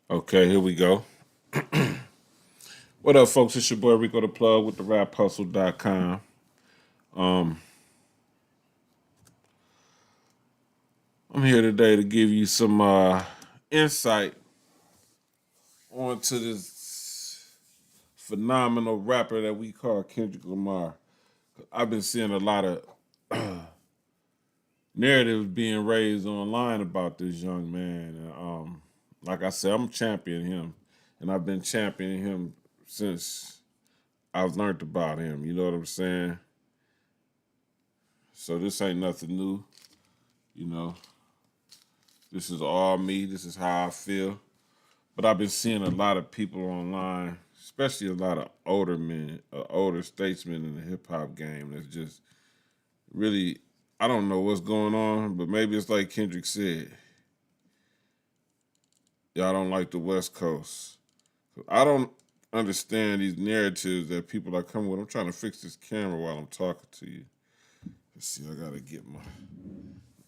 Okay, here we go. What up, folks? It's your boy Rico the Plug with the raphustle.com. Um, I'm here today to give you some insight onto this phenomenal rapper that we call Kendrick Lamar. I've been seeing a lot of narratives being raised online about this young man. Like I said, I'm championing him, and I've been championing him since I've learned about him. You know what I'm saying? So this ain't nothing new. You know, this is all me. This is how I feel. But I've been seeing a lot of people online, especially a lot of older men, older statesmen in the hip hop game that's just really, I don't know what's going on, but maybe it's like Kendrick said. Y'all don't like the West Coast. I don't understand these narratives that people are coming with. I'm trying to fix this camera while I'm talking to you. Let's see, I gotta get my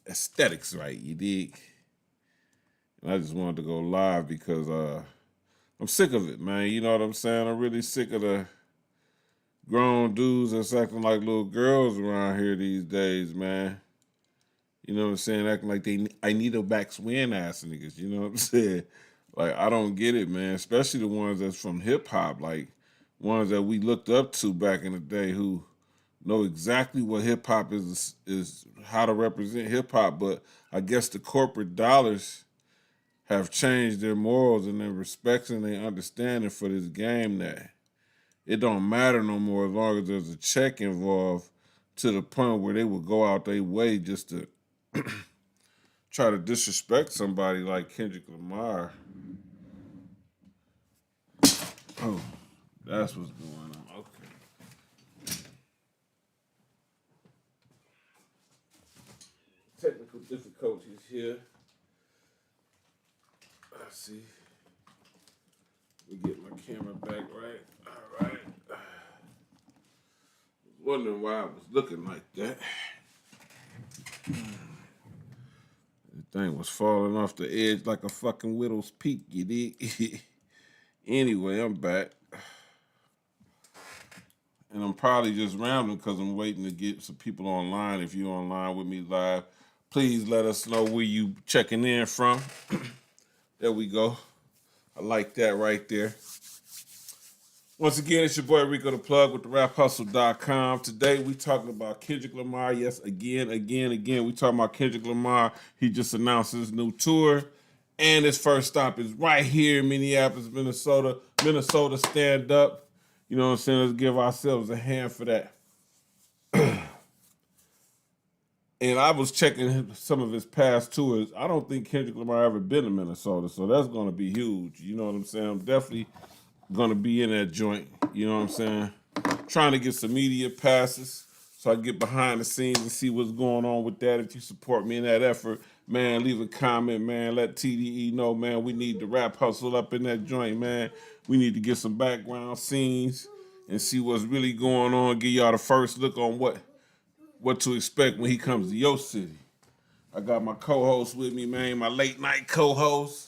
aesthetics right, you dig? And I just wanted to go live because I'm sick of it, man. You know what I'm saying? I'm really sick of the grown dudes that's acting like little girls around here these days, man. You know what I'm saying? Acting like I need a back swing ass niggas. You know what I'm saying? Like I don't get it, man. Especially the ones that's from hip hop, like ones that we looked up to back in the day, who know exactly what hip hop is how to represent hip hop. But I guess the corporate dollars have changed their morals and their respects and their understanding for this game that it don't matter no more as long as there's a check involved, to the point where they would go out their way just to try to disrespect somebody like Kendrick Lamar. Oh, that's what's going on. Okay. Technical difficulties here. Let's see. We get my camera back right. All right. Wondering why I was looking like that. The thing was falling off the edge like a fucking widow's peak, you dig? Anyway, I'm back. And I'm probably just rambling because I'm waiting to get some people online. If you're online with me live, please let us know where you checking in from. There we go. I like that right there. Once again, it's your boy Rico the Plug with the rapHustle.com. Today we talking about Kendrick Lamar. Yes, again. We talking about Kendrick Lamar. He just announced his new tour. And his first stop is right here in Minneapolis, Minnesota. Minnesota, stand up. You know what I'm saying? Let's give ourselves a hand for that. And I was checking some of his past tours. I don't think Kendrick Lamar ever been to Minnesota, so that's going to be huge. You know what I'm saying? I'm definitely going to be in that joint. You know what I'm saying? Trying to get some media passes so I can get behind the scenes and see what's going on with that. If you support me in that effort, man, leave a comment, man. Let TDE know, man. We need the rap hustle up in that joint, man. We need to get some background scenes and see what's really going on. Give y'all the first look on what to expect when he comes to your city. I got my co-host with me, man, my late night co-host.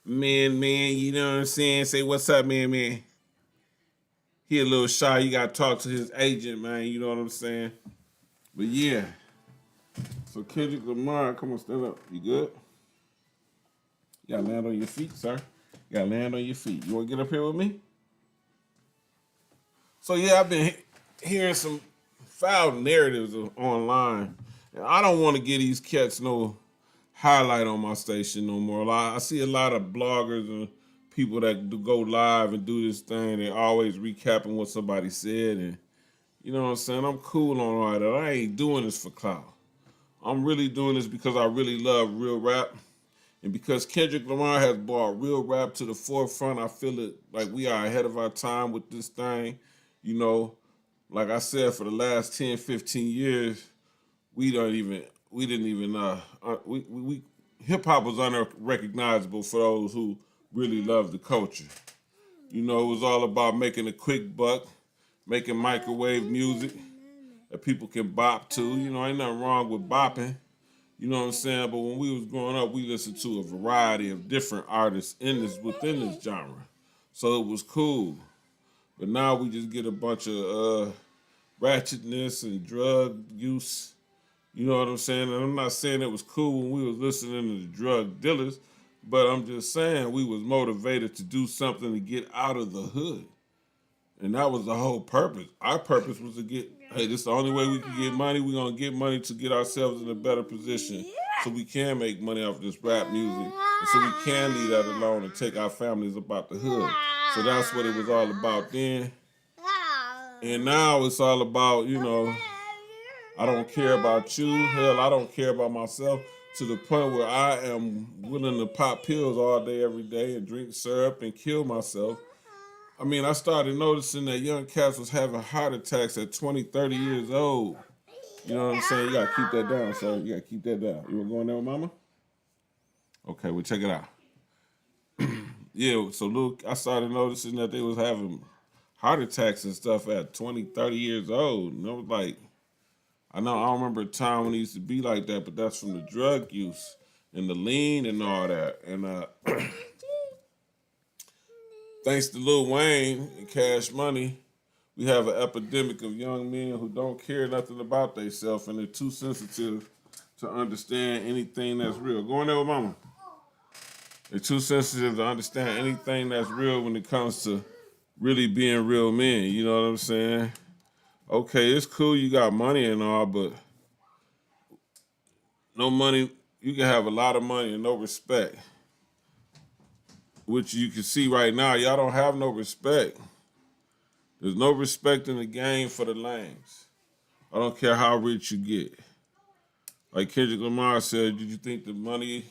Man, you know what I'm saying? Say what's up, man. He a little shy. You gotta talk to his agent, man. You know what I'm saying? But yeah. So Kendrick Lamar, come on, stand up. You good? You gotta land on your feet, sir. You gotta land on your feet. You wanna get up here with me? So yeah, I've been hearing some foul narratives online. And I don't want to give these cats no highlight on my station no more. I see a lot of bloggers and people that do go live and do this thing. They're always recapping what somebody said. And you know what I'm saying? I'm cool on all that. I ain't doing this for clout. I'm really doing this because I really love real rap. And because Kendrick Lamar has brought real rap to the forefront, I feel it like we are ahead of our time with this thing. You know, like I said, for the last 10, 15 years, we didn't even we hip hop was unrecognizable for those who really loved the culture. You know, it was all about making a quick buck, making microwave music that people can bop to. You know, ain't nothing wrong with bopping. You know what I'm saying? But when we was growing up, we listened to a variety of different artists within this genre. So it was cool. But now we just get a bunch of ratchetness and drug use. You know what I'm saying? And I'm not saying it was cool when we was listening to the drug dealers, but I'm just saying we was motivated to do something to get out of the hood. And that was the whole purpose. Our purpose was to get, hey, this is the only way we can get money. We're going to get money to get ourselves in a better position so we can make money off this rap music. And so we can leave that alone and take our families about the hood. So that's what it was all about then. And now it's all about, I don't care about you. Hell, I don't care about myself to the point where I am willing to pop pills all day, every day and drink syrup and kill myself. I mean, I started noticing that young cats was having heart attacks at 20, 30 years old. You know what I'm saying? You got to keep that down, sir. You got to keep that down. You want to go in there with mama? Okay, well, check it out. Yeah, so look, I started noticing that they was having heart attacks and stuff at 20, 30 years old. And I was like, I don't remember a time when it used to be like that, but that's from the drug use and the lean and all that. And thanks to Lil Wayne and Cash Money, we have an epidemic of young men who don't care nothing about themselves and they're too sensitive to understand anything that's real. Go in there with mama. They're too sensitive to understand anything that's real when it comes to really being real men. You know what I'm saying? Okay, it's cool you got money and all, but no money, you can have a lot of money and no respect. Which you can see right now, y'all don't have no respect. There's no respect in the game for the lames. I don't care how rich you get. Like Kendrick Lamar said, did you think the money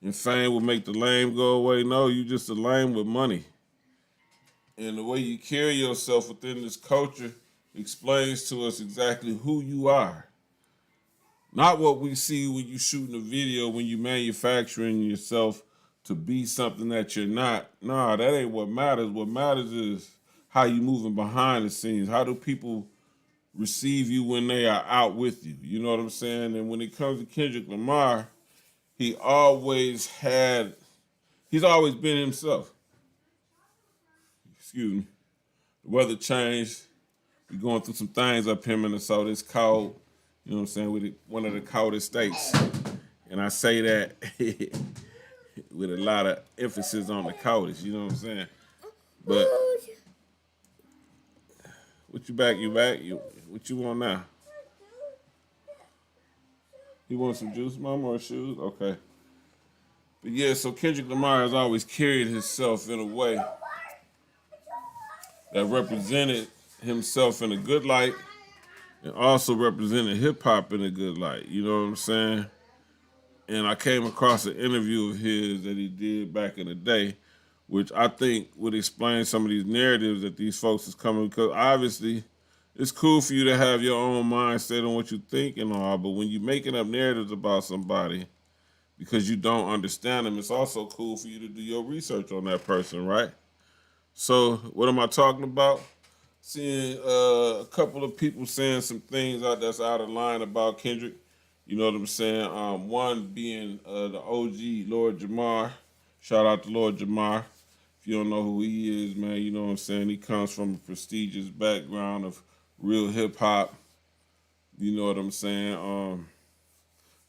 and fame would make the lame go away? No, you just a lame with money. And the way you carry yourself within this culture explains to us exactly who you are. Not what we see when you shooting a video, when you manufacturing yourself to be something that you're not. Nah, that ain't what matters. What matters is how you moving behind the scenes. How do people receive you when they are out with you? You know what I'm saying? And when it comes to Kendrick Lamar, he's always been himself. Excuse me. The weather changed. We're going through some things up here in Minnesota. It's cold. You know what I'm saying? We're one of the coldest states. And I say that with a lot of emphasis on the coldest. You know what I'm saying? But what you back? What you want now? You want some juice, mama, or shoes? Okay. But yeah, so Kendrick Lamar has always carried himself in a way that represented himself in a good light and also represented hip-hop in a good light. You know what I'm saying? And I came across an interview of his that he did back in the day, which I think would explain some of these narratives that these folks is coming, because obviously it's cool for you to have your own mindset on what you think and all, but when you're making up narratives about somebody because you don't understand them, it's also cool for you to do your research on that person, right? So what am I talking about? Seeing a couple of people saying some things that's out of line about Kendrick. You know what I'm saying? One being the OG, Lord Jamar. Shout out to Lord Jamar. If you don't know who he is, man, you know what I'm saying? He comes from a prestigious background of real hip hop. You know what I'm saying?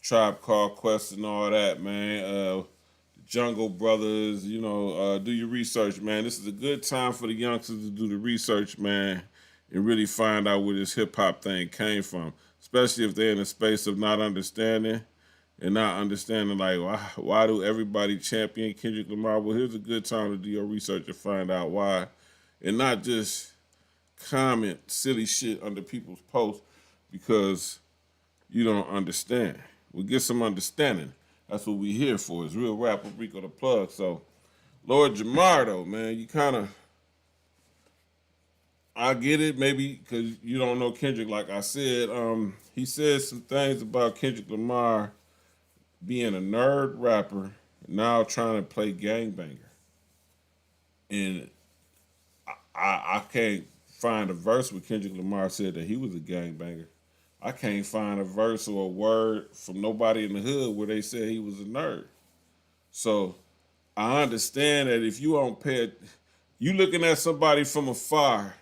Tribe Called Quest and all that, man. Jungle Brothers, do your research, man. This is a good time for the youngsters to do the research, man, and really find out where this hip hop thing came from, especially if they're in a space of not understanding and not understanding, like, why do everybody champion Kendrick Lamar? Well, here's a good time to do your research and find out why, and not just comment silly shit under people's posts because you don't understand. We'll get some understanding. That's what we here for. It's Real Rap with Rico the Plug. So, Lord Jamar, though, man, you kind of, I get it, maybe because you don't know Kendrick, like I said. He said some things about Kendrick Lamar being a nerd rapper, now trying to play gangbanger. And I can't find a verse where Kendrick Lamar said that he was a gangbanger. I can't find a verse or a word from nobody in the hood where they said he was a nerd. So I understand that if you don't pay it, you looking at somebody from afar,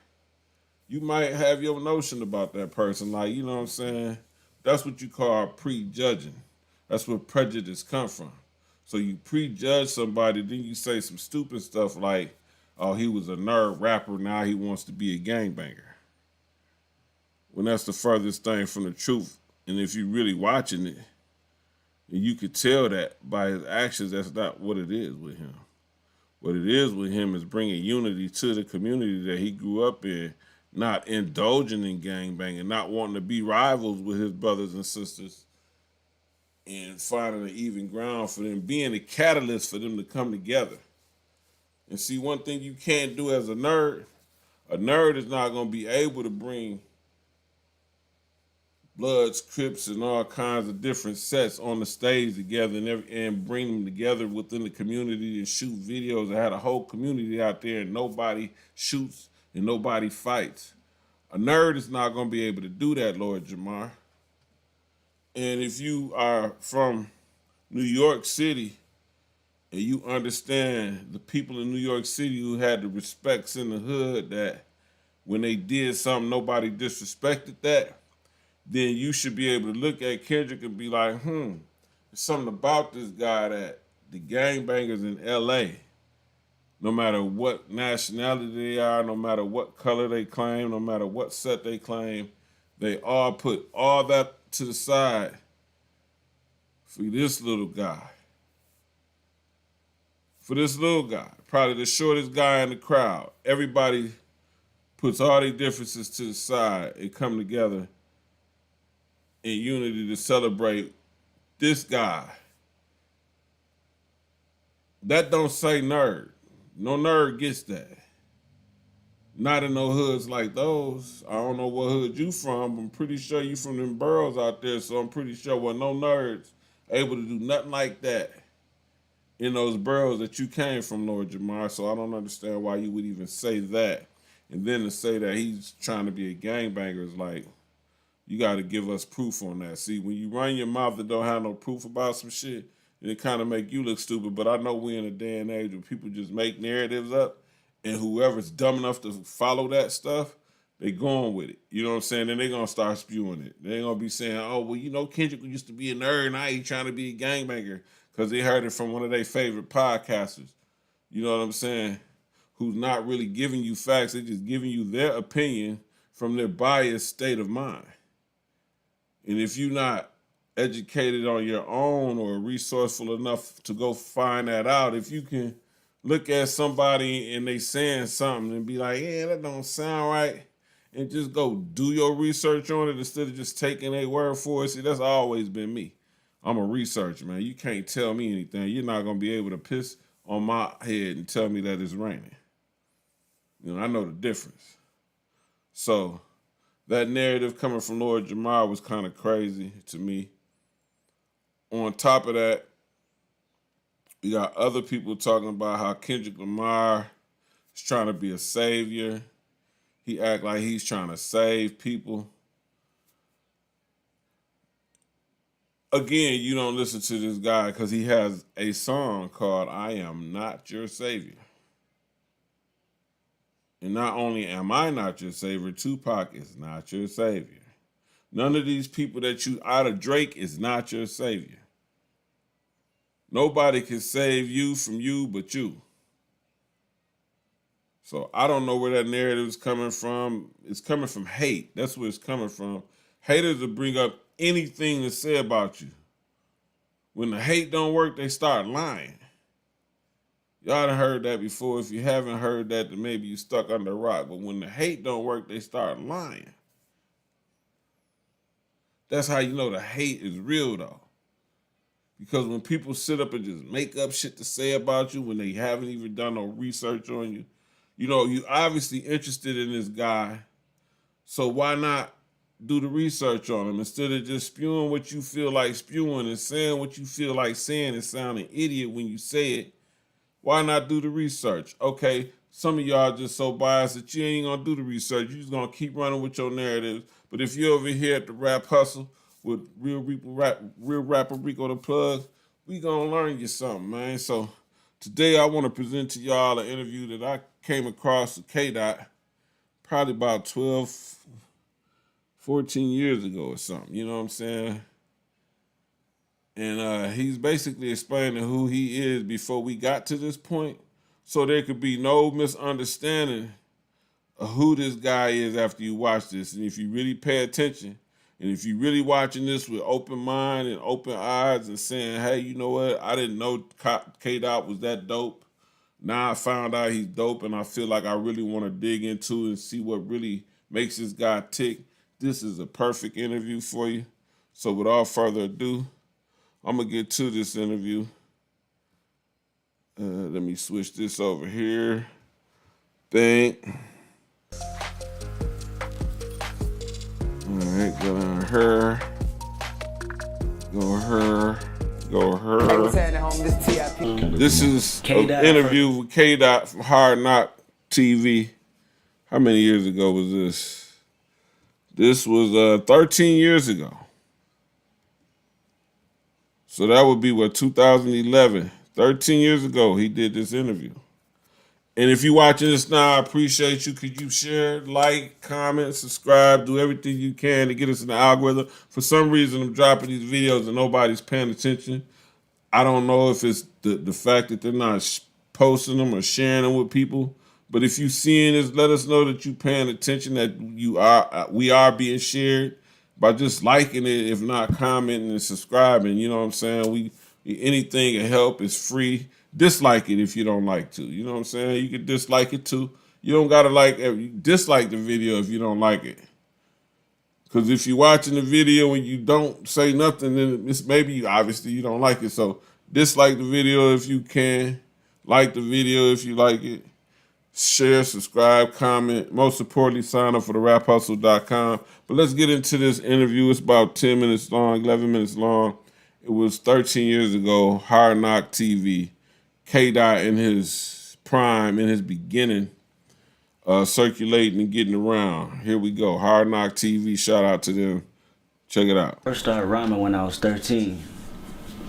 you might have your notion about that person. Like, you know what I'm saying? That's what you call prejudging. That's where prejudice come from. So you prejudge somebody, then you say some stupid stuff like, oh, he was a nerd rapper, now he wants to be a gangbanger. When that's the furthest thing from the truth. And if you're really watching it, you could tell that by his actions, that's not what it is with him. What it is with him is bringing unity to the community that he grew up in, not indulging in gangbanging, not wanting to be rivals with his brothers and sisters, and finding an even ground for them, being a catalyst for them to come together. And see, one thing you can't do as a nerd is not going to be able to bring Bloods, Crips, and all kinds of different sets on the stage together and bring them together within the community and shoot videos. I had a whole community out there and nobody shoots and nobody fights. A nerd is not going to be able to do that, Lord Jamar. And if you are from New York City and you understand the people in New York City who had the respects in the hood that when they did something, nobody disrespected that, then you should be able to look at Kendrick and be like, there's something about this guy that the gangbangers in LA, no matter what nationality they are, no matter what color they claim, no matter what set they claim, they all put all that to the side for this little guy. For this little guy, probably the shortest guy in the crowd. Everybody puts all their differences to the side and come together in unity to celebrate this guy. That don't say nerd. No nerd gets that. Not in no hoods like those. I don't know what hood you from. I'm pretty sure you from them boroughs out there, so I'm pretty sure no nerds able to do nothing like that in those boroughs that you came from, Lord Jamar. So I don't understand why you would even say that. And then to say that he's trying to be a gangbanger is like, you got to give us proof on that. See, when you run your mouth and don't have no proof about some shit, it kind of make you look stupid. But I know we're in a day and age where people just make narratives up, and whoever's dumb enough to follow that stuff, they going with it. You know what I'm saying? Then they going to start spewing it. They going to be saying, oh, well, you know, Kendrick used to be a nerd, now he trying to be a gangbanger because they heard it from one of their favorite podcasters. You know what I'm saying? Who's not really giving you facts. They're just giving you their opinion from their biased state of mind. And if you're not educated on your own or resourceful enough to go find that out, if you can look at somebody and they saying something and be like, yeah, that don't sound right, and just go do your research on it instead of just taking their word for it. See, that's always been me. I'm a researcher, man. You can't tell me anything. You're not going to be able to piss on my head and tell me that it's raining. You know, I know the difference. So that narrative coming from Lord Jamar was kind of crazy to me. On top of that, we got other people talking about how Kendrick Lamar is trying to be a savior. He act like he's trying to save people. Again, you don't listen to this guy because he has a song called I Am Not Your Savior. And not only am I not your savior, Tupac is not your savior. None of these people that you out of Drake is not your savior. Nobody can save you from you but you. So I don't know where that narrative is coming from. It's coming from hate. That's where it's coming from. Haters will bring up anything to say about you. When the hate don't work, they start lying. Y'all done heard that before. If you haven't heard that, then maybe you stuck under a rock. But when the hate don't work, they start lying. That's how you know the hate is real, though. Because when people sit up and just make up shit to say about you when they haven't even done no research on you, you know, you obviously interested in this guy. So why not do the research on him instead of just spewing what you feel like spewing and saying what you feel like saying and sounding idiot when you say it? Why not do the research? Okay, Some of y'all just so biased that you ain't gonna do the research. You just gonna keep running with your narratives. But if you're over here at the Rap Hustle with real rapper Rico the Plug, we gonna learn you something, man. So today I want to present to y'all an interview that I came across with K-Dot probably about 12, 14 years ago or something. You know what I'm saying? And he's basically explaining who he is before we got to this point, so there could be no misunderstanding of who this guy is after you watch this. And if you really pay attention, and if you really watching this with open mind and open eyes and saying, hey, you know what? I didn't know K-Dot was that dope. Now I found out he's dope, and I feel like I really want to dig into and see what really makes this guy tick. This is a perfect interview for you. So without further ado, I'm going to get to this interview. Let me switch this over here. Think. All right, go down her. Go her. Go her. This is an interview with K-Dot from Hard Knock TV. How many years ago was this? This was 13 years ago. So that would be, 2011. 13 years ago, he did this interview. And if you're watching this now, I appreciate you. Could you share, like, comment, subscribe, do everything you can to get us in the algorithm? For some reason, I'm dropping these videos and nobody's paying attention. I don't know if it's the fact that they're not posting them or sharing them with people. But if you're seeing this, let us know that you're paying attention, that we are being shared by just liking it, if not commenting and subscribing. You know what I'm saying? Anything can help. It's free. Dislike it if you don't like to. You know what I'm saying? You can dislike it too. You don't gotta dislike the video if you don't like it. Because if you're watching the video and you don't say nothing, then it's maybe obviously you don't like it. So dislike the video if you can. Like the video if you like it. Share, subscribe, comment. Most importantly, sign up for the raphustle.com. But let's get into this interview. It's about 10 minutes long, 11 minutes long. It was 13 years ago, Hard Knock TV. K-Dot in his prime, in his beginning, circulating and getting around. Here we go. Hard Knock TV. Shout out to them. Check it out. First started rhyming when I was 13.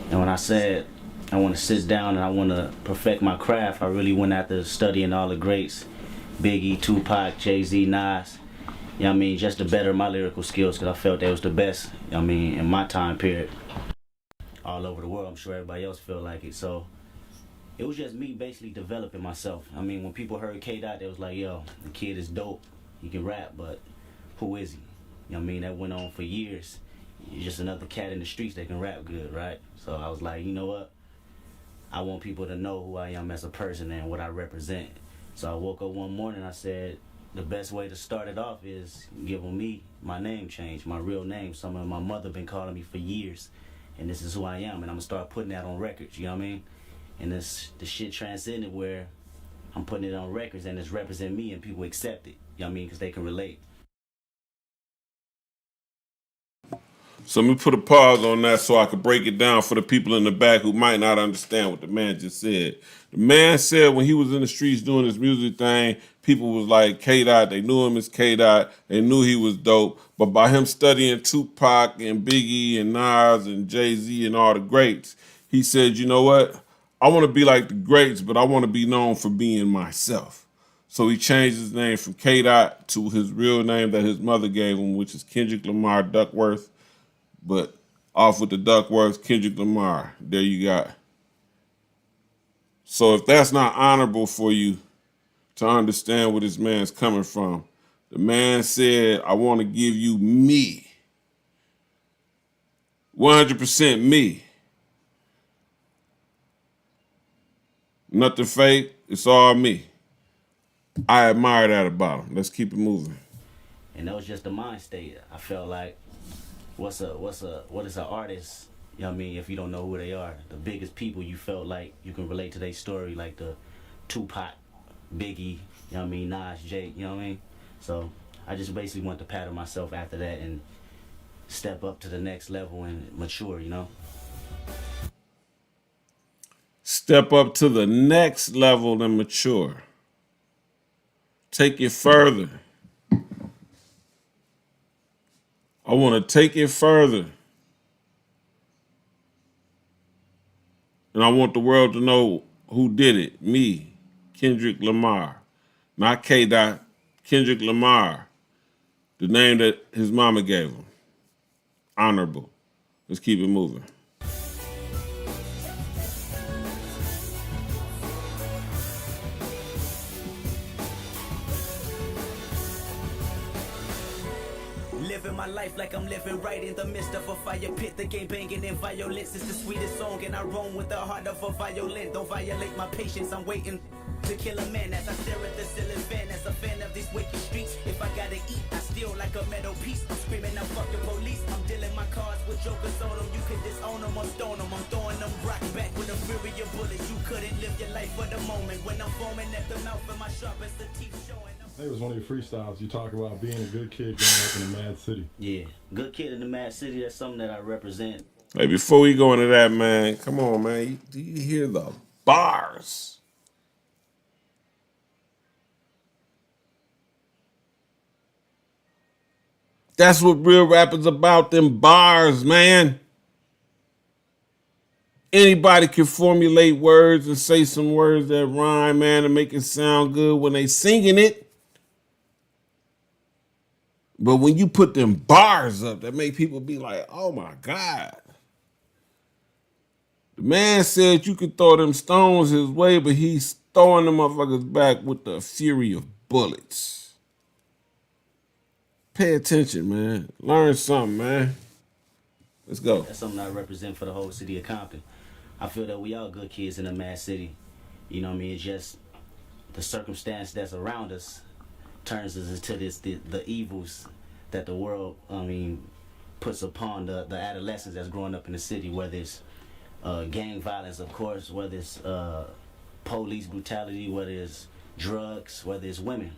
And when I said I want to sit down and I want to perfect my craft, I really went after studying all the greats. Biggie, Tupac, Jay-Z, Nas. You know what I mean? Just to better my lyrical skills, because I felt they was the best, you know what I mean, in my time period. All over the world, I'm sure everybody else feel like it. So it was just me basically developing myself. I mean, when people heard K-Dot, they was like, yo, the kid is dope. He can rap, but who is he? You know what I mean? That went on for years. You're just another cat in the streets that can rap good, right? So I was like, you know what? I want people to know who I am as a person and what I represent. So I woke up one morning, I said, the best way to start it off is giving me my name change, my real name. Something my mother been calling me for years. And this is who I am, and I'm gonna start putting that on records, you know what I mean? And the shit transcended where I'm putting it on records and it's representing me and people accept it, you know what I mean? Because they can relate. So let me put a pause on that so I can break it down for the people in the back who might not understand what the man just said. The man said when he was in the streets doing his music thing, people was like K-Dot, they knew him as K-Dot, they knew he was dope. But by him studying Tupac and Biggie and Nas and Jay-Z and all the greats, he said, you know what? I want to be like the greats, but I want to be known for being myself. So he changed his name from K-Dot to his real name that his mother gave him, which is Kendrick Lamar Duckworth. But off with the Duckworth, Kendrick Lamar. There you got. So if that's not honorable for you to understand where this man's coming from, the man said, I want to give you me. 100% me. Nothing fake. It's all me. I admire that about him. Let's keep it moving. And that was just the mind state. I felt like, what is an artist, you know what I mean, if you don't know who they are? The biggest people you felt like you can relate to their story, like the Tupac, Biggie, you know what I mean, Nas, Jay, you know what I mean? So I just basically want to pattern myself after that and step up to the next level and mature, you know? Step up to the next level and mature. take it further. I want to take it further. And I want the world to know who did it. Me, Kendrick Lamar. Not K. Dot, Kendrick Lamar. The name that his mama gave him. Honorable. Let's keep it moving. Living my life like I'm living right in the midst of a fire pit. The game banging and violence is the sweetest song, and I roam with the heart of a violin. Don't violate my patience, I'm waiting to kill a man as I stare at the ceiling fan. As a fan of these wicked streets, if I gotta eat, I steal like a metal piece. I'm screaming out, fuck the police. I'm dealing my cards with jokers on them. You can disown them or stone them. I'm throwing them rock back with a fury of bullets. You couldn't live your life for the moment. When I'm foaming at the mouth and my sharpest the teeth showing. I think it was one of your freestyles. You talk about being a good kid growing up in a mad city. Yeah, good kid in the mad city. That's something that I represent. Hey, before we go into that, man, come on, man. Do you hear the bars? That's what real rap is about, them bars, man. Anybody can formulate words and say some words that rhyme, man, and make it sound good when they singing it. But when you put them bars up, that make people be like, oh my God. The man said you could throw them stones his way, but he's throwing them motherfuckers back with the fury of bullets. Pay attention, man. Learn something, man. Let's go. That's something I represent for the whole city of Compton. I feel that we all good kids in a mad city. You know what I mean? It's just the circumstance that's around us turns us into the evils that the world, puts upon the adolescents that's growing up in the city, whether it's gang violence, of course, whether it's police brutality, whether it's drugs, whether it's women.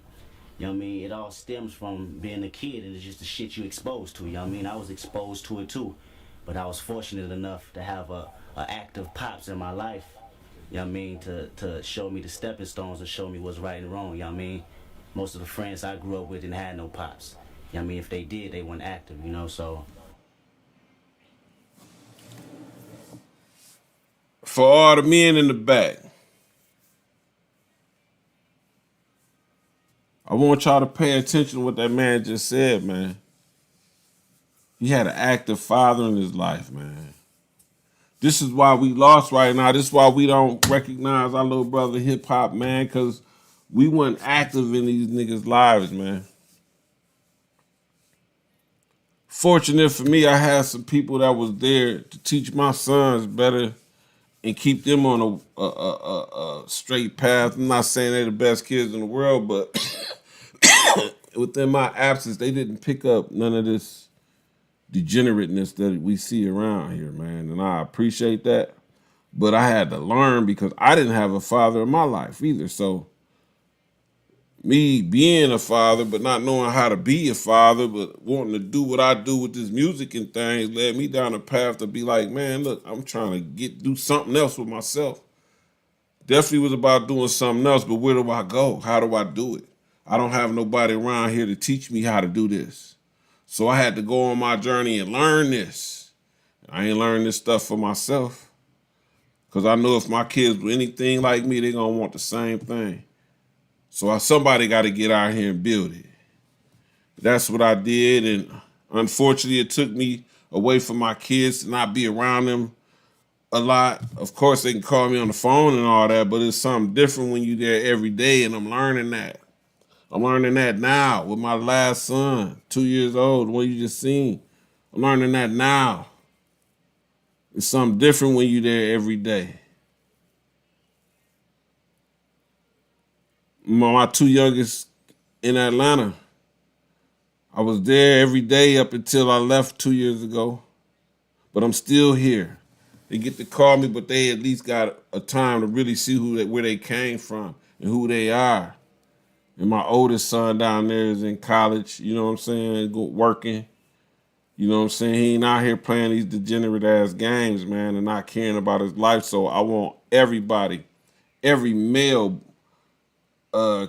You know what I mean? It all stems from being a kid, and it's just the shit you exposed to. You know what I mean? I was exposed to it too, but I was fortunate enough to have a active pops in my life. You know what I mean? To show me the stepping stones and show me what's right and wrong. You know what I mean? Most of the friends I grew up with didn't have no pops. You know what I mean? If they did, they weren't active. You know, so. For all the men in the back, I want y'all to pay attention to what that man just said, man. He had an active father in his life, man. This is why we lost right now. This is why we don't recognize our little brother hip hop, man, because we weren't active in these niggas' lives, man. Fortunate for me, I had some people that was there to teach my sons better and keep them on a straight path. I'm not saying they're the best kids in the world, but within my absence, they didn't pick up none of this degenerateness that we see around here, man. And I appreciate that. But I had to learn because I didn't have a father in my life either. So me being a father, but not knowing how to be a father, but wanting to do what I do with this music and things, led me down a path to be like, man, look, I'm trying to do something else with myself. Definitely was about doing something else, but where do I go? How do I do it? I don't have nobody around here to teach me how to do this. So I had to go on my journey and learn this. I ain't learned this stuff for myself. Because I know if my kids were anything like me, they're going to want the same thing. So somebody got to get out here and build it. That's what I did. And unfortunately, it took me away from my kids to not be around them a lot. Of course, they can call me on the phone and all that, but it's something different when you're there every day, and I'm learning that. I'm learning that now with my last son, 2 years old, the one you just seen. I'm learning that now. It's something different when you're there every day. My two youngest in Atlanta, I was there every day up until I left 2 years ago, but I'm still here. They get to call me, but they at least got a time to really see where they came from and who they are. And my oldest son down there is in college, you know what I'm saying, working. You know what I'm saying? He ain't out here playing these degenerate-ass games, man, and not caring about his life. So I want everybody, every male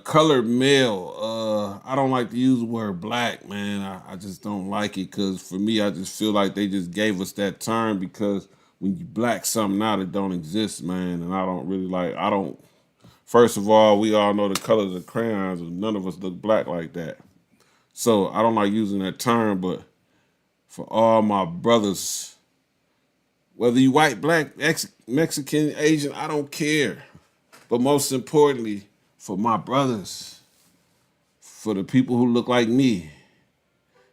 colored male. I don't like to use the word black, man. I just don't like it because for me, I just feel like they just gave us that term because when you black something out, it don't exist, man. And I don't really like, I don't, first of all, we all know the colors of crayons and none of us look black like that. So I don't like using that term, but for all my brothers, whether you white, black, Mexican, Asian, I don't care. But most importantly, for my brothers, for the people who look like me,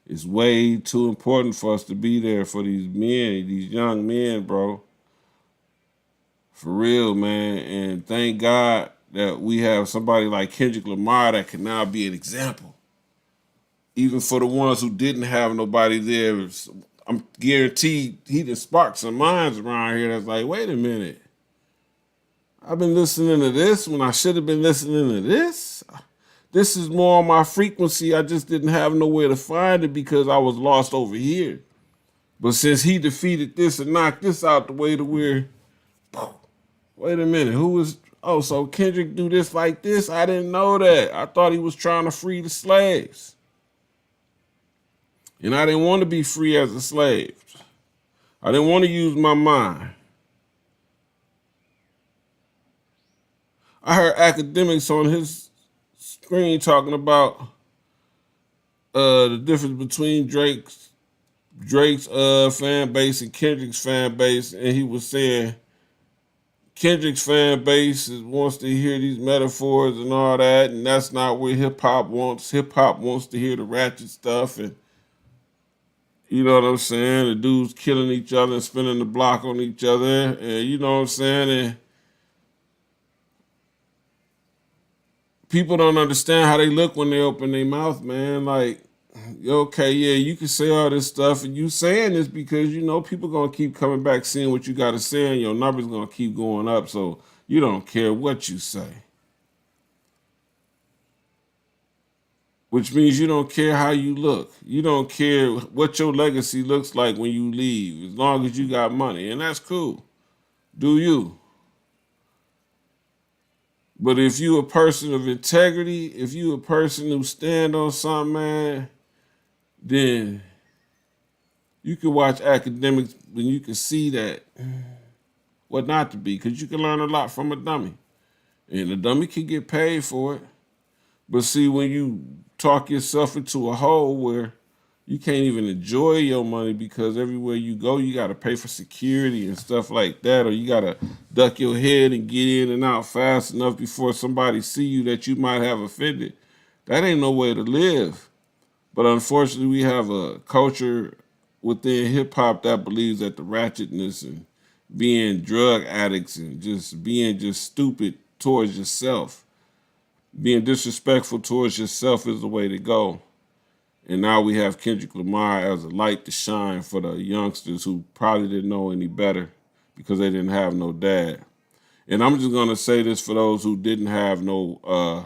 it's way too important for us to be there for these men, these young men, bro. For real, man. And thank God that we have somebody like Kendrick Lamar that can now be an example. Even for the ones who didn't have nobody there, I'm guaranteed he done sparked some minds around here that's like, wait a minute. I've been listening to this when I should have been listening to this. This is more on my frequency. I just didn't have nowhere to find it because I was lost over here. But since he defeated this and knocked this out the way to where, wait a minute, who was, oh, so Kendrick do this like this? I didn't know that. I thought he was trying to free the slaves. And I didn't want to be free as a slave. I didn't want to use my mind. I heard academics on his screen talking about the difference between Drake's fan base and Kendrick's fan base, and he was saying Kendrick's fan base wants to hear these metaphors and all that, and that's not what hip hop wants. Hip hop wants to hear the ratchet stuff, and you know what I'm saying? The dudes killing each other and spinning the block on each other, and you know what I'm saying? And people don't understand how they look when they open their mouth, man. Like, okay, yeah, you can say all this stuff, and you saying this because, you know, people going to keep coming back seeing what you got to say, and your numbers going to keep going up, so you don't care what you say. Which means you don't care how you look. You don't care what your legacy looks like when you leave, as long as you got money, and that's cool. Do you? But if you a person of integrity, if you a person who stand on something, man, then you can watch academics and you can see that what not to be, because you can learn a lot from a dummy. And a dummy can get paid for it. But see, when you talk yourself into a hole where you can't even enjoy your money because everywhere you go, you got to pay for security and stuff like that, or you got to duck your head and get in and out fast enough before somebody see you that you might have offended. That ain't no way to live. But unfortunately, we have a culture within hip-hop that believes that the ratchetness and being drug addicts and just being just stupid towards yourself, being disrespectful towards yourself is the way to go. And now we have Kendrick Lamar as a light to shine for the youngsters who probably didn't know any better because they didn't have no dad. And I'm just going to say this for those who didn't have no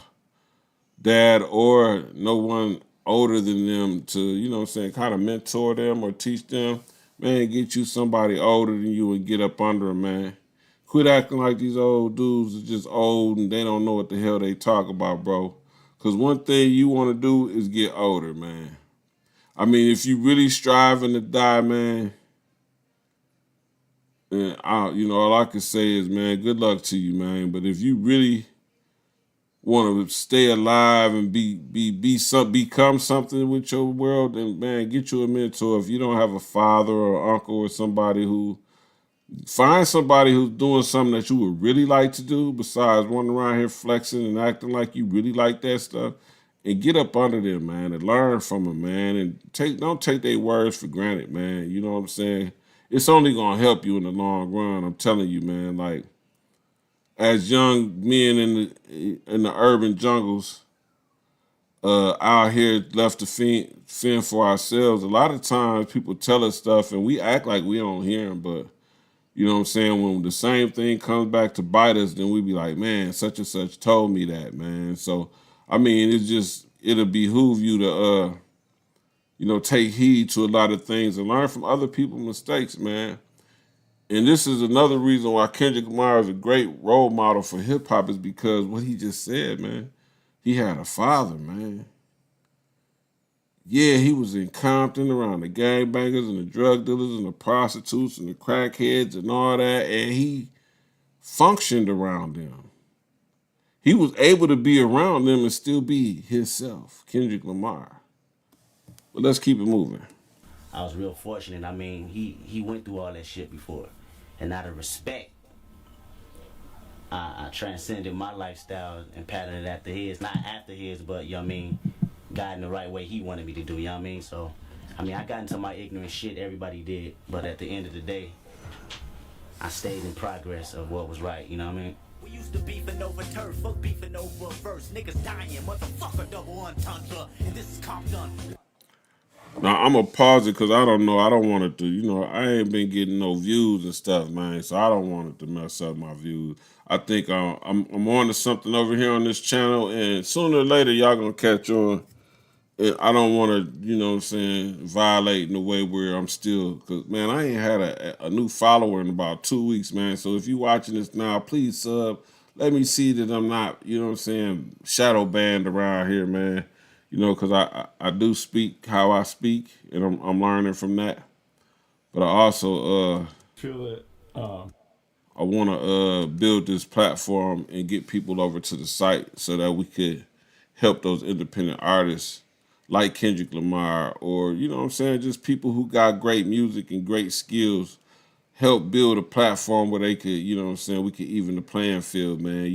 dad or no one older than them to, you know what I'm saying, kind of mentor them or teach them. Man, get you somebody older than you and get up under them, man. Quit acting like these old dudes are just old and they don't know what the hell they talk about, bro. Because one thing you want to do is get older, man. I mean, if you really striving to die, man, and all I can say is, man, good luck to you, man. But if you really want to stay alive and become something with your world, then, man, get you a mentor. If you don't have a father or uncle or somebody find somebody who's doing something that you would really like to do besides running around here flexing and acting like you really like that stuff, and get up under them, man, and learn from them, man, and don't take their words for granted, man. You know what I'm saying? It's only going to help you in the long run. I'm telling you, man, like, as young men in the urban jungles out here left to fend for ourselves, a lot of times people tell us stuff and we act like we don't hear them, but you know what I'm saying? When the same thing comes back to bite us, then we be like, man, such and such told me that, man. So, I mean, it'll behoove you to, take heed to a lot of things and learn from other people's mistakes, man. And this is another reason why Kendrick Lamar is a great role model for hip hop is because what he just said, man. he had a father, man. Yeah, he was in Compton around the gangbangers and the drug dealers and the prostitutes and the crackheads and all that, and he functioned around them. He was able to be around them and still be himself, Kendrick Lamar. But let's keep it moving. I was real fortunate. I mean, he went through all that shit before. And out of respect, I transcended my lifestyle and patterned it after his. Not after his, but, you know what I mean, guiding the right way he wanted me to do, you know what I mean? So, I mean, I got into my ignorant shit, everybody did. But at the end of the day, I stayed in progress of what was right, you know what I mean? We used to beefing over turf, fuck beefing over verse. Niggas dying, motherfucker, double entendre. And this is Compton. Now, I'm going to pause it because I don't know. I don't want it to, I ain't been getting no views and stuff, man. So I don't want it to mess up my views. I think I'm on to something over here on this channel. And sooner or later, y'all going to catch on. And I don't want to, violate in a way where I'm still, because, man, I ain't had a new follower in about 2 weeks, man. So if you watching this now, please sub. Let me see that I'm not, shadow banned around here, man. Because I do speak how I speak, and I'm learning from that. But I also Feel that I want to build this platform and get people over to the site so that we could help those independent artists like Kendrick Lamar or, just people who got great music and great skills, help build a platform where they could, we could even the playing field, man,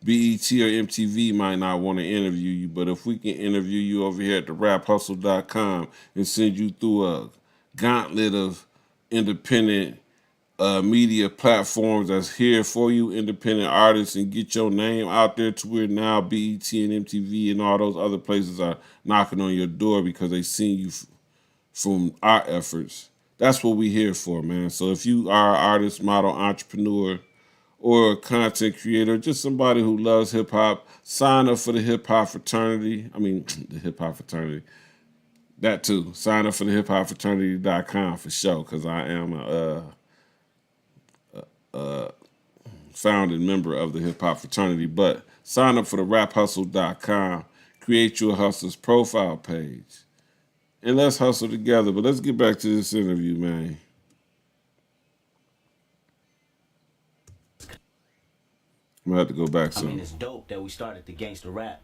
BET or MTV might not want to interview you, but if we can interview you over here at the raphustle.com and send you through a gauntlet of independent media platforms that's here for you, independent artists, and get your name out there to where now BET and MTV and all those other places are knocking on your door because they seen you from our efforts. That's what we here for, man. So if you are an artist, model, entrepreneur, or a content creator, just somebody who loves hip-hop, sign up for the hip-hop fraternity. I mean, the hip-hop fraternity. That too. Sign up for the hiphopfraternity.com for sure, because I am a founding member of the hip-hop fraternity. But sign up for the raphustle.com. Create your hustler's profile page. And let's hustle together. But let's get back to this interview, man. I'm gonna have to go back some. I mean, it's dope that we started the gangster rap,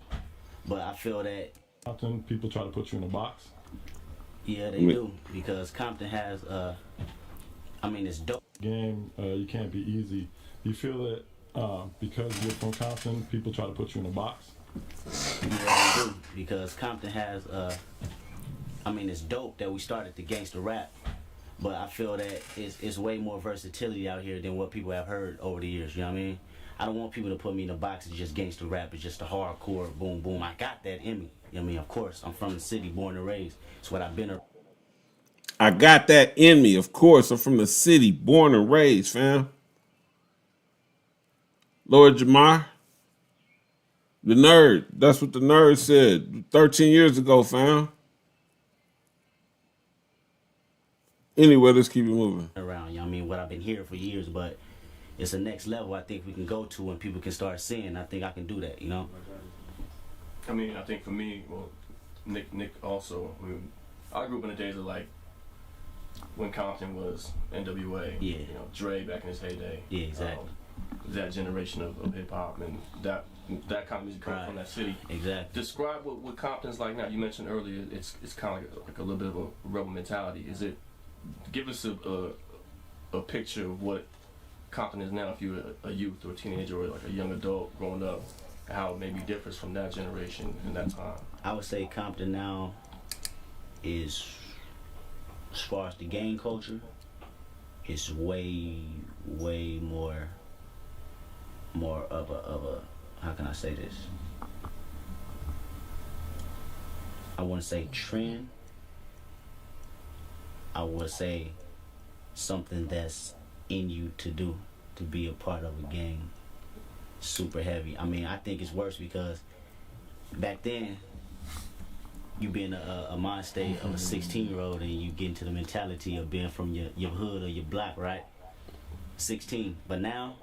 but I feel that often people try to put you in a box. Yeah, they do, because Compton has it's dope. Game, you can't be easy. You feel that because you're from Compton, people try to put you in a box? Yeah, they do, because Compton has it's dope that we started the gangster rap, but I feel that it's way more versatility out here than what people have heard over the years, you know what I mean? I don't want people to put me in a box of just gangster rap. It's just a hardcore boom boom. I got that in me. You know what I mean? Of course, I'm from the city, born and raised. It's what I've been. I got that in me. Of course, I'm from the city, born and raised, fam. Lord Jamar, the nerd. That's what the nerd said 13 years ago, fam. Anyway, let's keep it moving. Around, you know what I mean? What I've been hearing for years, but it's the next level I think we can go to when people can start seeing. I think I can do that, you know? I mean, I think for me, well, Nick also, I grew up in the days of like when Compton was NWA, yeah. Dre back in his heyday. Yeah, exactly. That generation of hip hop and that kind of music comes from that city. Exactly. Describe what Compton's like now. You mentioned earlier it's kind of like a little bit of a rebel mentality. Give us a picture of what Compton is now if you're a youth or a teenager or like a young adult growing up, how it maybe differs from that generation and that time. I would say Compton now is, as far as the gang culture, is way more of a how can I say this? I wouldn't say trend. I would say something that's in you to do, to be a part of a gang. Super heavy. I mean, I think it's worse because back then you be in a mind state of a 16-year-old and you get into the mentality of being from your hood or your block, right? 16. But now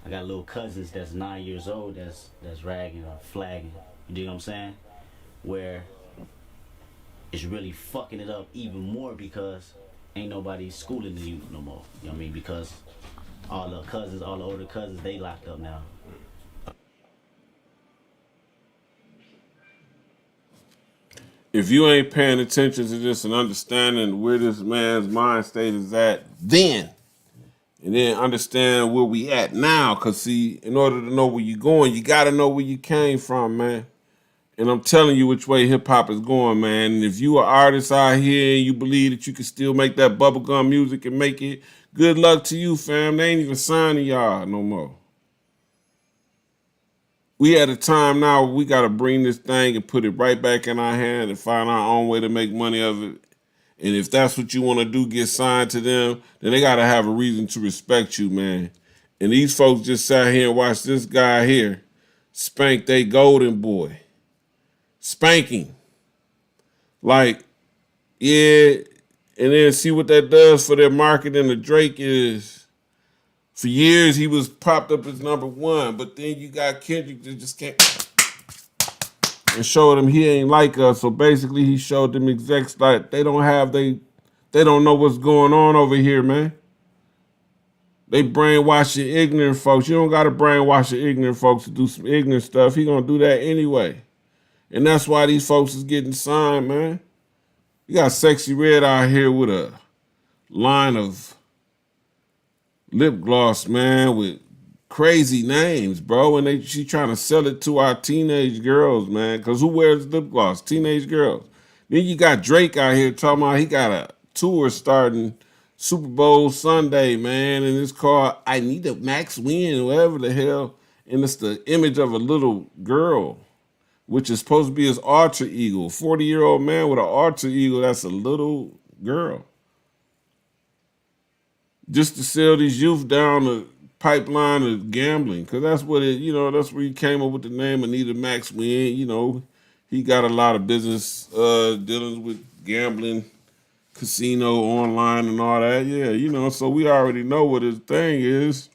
I got little cousins that's 9 years old that's ragging or flagging. You dig what I'm saying? Where it's really fucking it up even more because ain't nobody schooling the youth no more. You know what I mean? Because all the cousins, all the older cousins, they locked up now. If you ain't paying attention to this and understanding where this man's mind state is at then, and then understand where we at now, because see, in order to know where you're going, you got to know where you came from, man. And I'm telling you which way hip-hop is going, man. And if you an artist out here and you believe that you can still make that bubblegum music and make it, good luck to you, fam. They ain't even signing y'all no more. We at a time now where we got to bring this thing and put it right back in our hand and find our own way to make money of it. And if that's what you want to do, get signed to them, then they got to have a reason to respect you, man. And these folks just sat here and watched this guy here spank they golden boy. Spanking. Like, yeah, and then see what that does for their marketing. The Drake is, for years he was popped up as #1, but then you got Kendrick that just can't, and showed him he ain't like us. So basically he showed them execs like they don't know what's going on over here, man. They brainwashing ignorant folks. You don't got to brainwash the ignorant folks to do some ignorant stuff. He gonna do that anyway. And that's why these folks is getting signed, man. You got Sexy Red out here with a line of lip gloss, man, with crazy names, bro. And she trying to sell it to our teenage girls, man. Because who wears lip gloss? Teenage girls. Then you got Drake out here talking about he got a tour starting Super Bowl Sunday, man. And it's called I Need a Max Win, whatever the hell. And it's the image of a little girl, which is supposed to be his alter ego. 40-year-old man with an alter ego, that's a little girl. Just to sell these youth down the pipeline of gambling, because that's what it, that's where he came up with the name Anita Max Win. He got a lot of business dealings with gambling, casino, online, and all that. Yeah, so we already know what his thing is.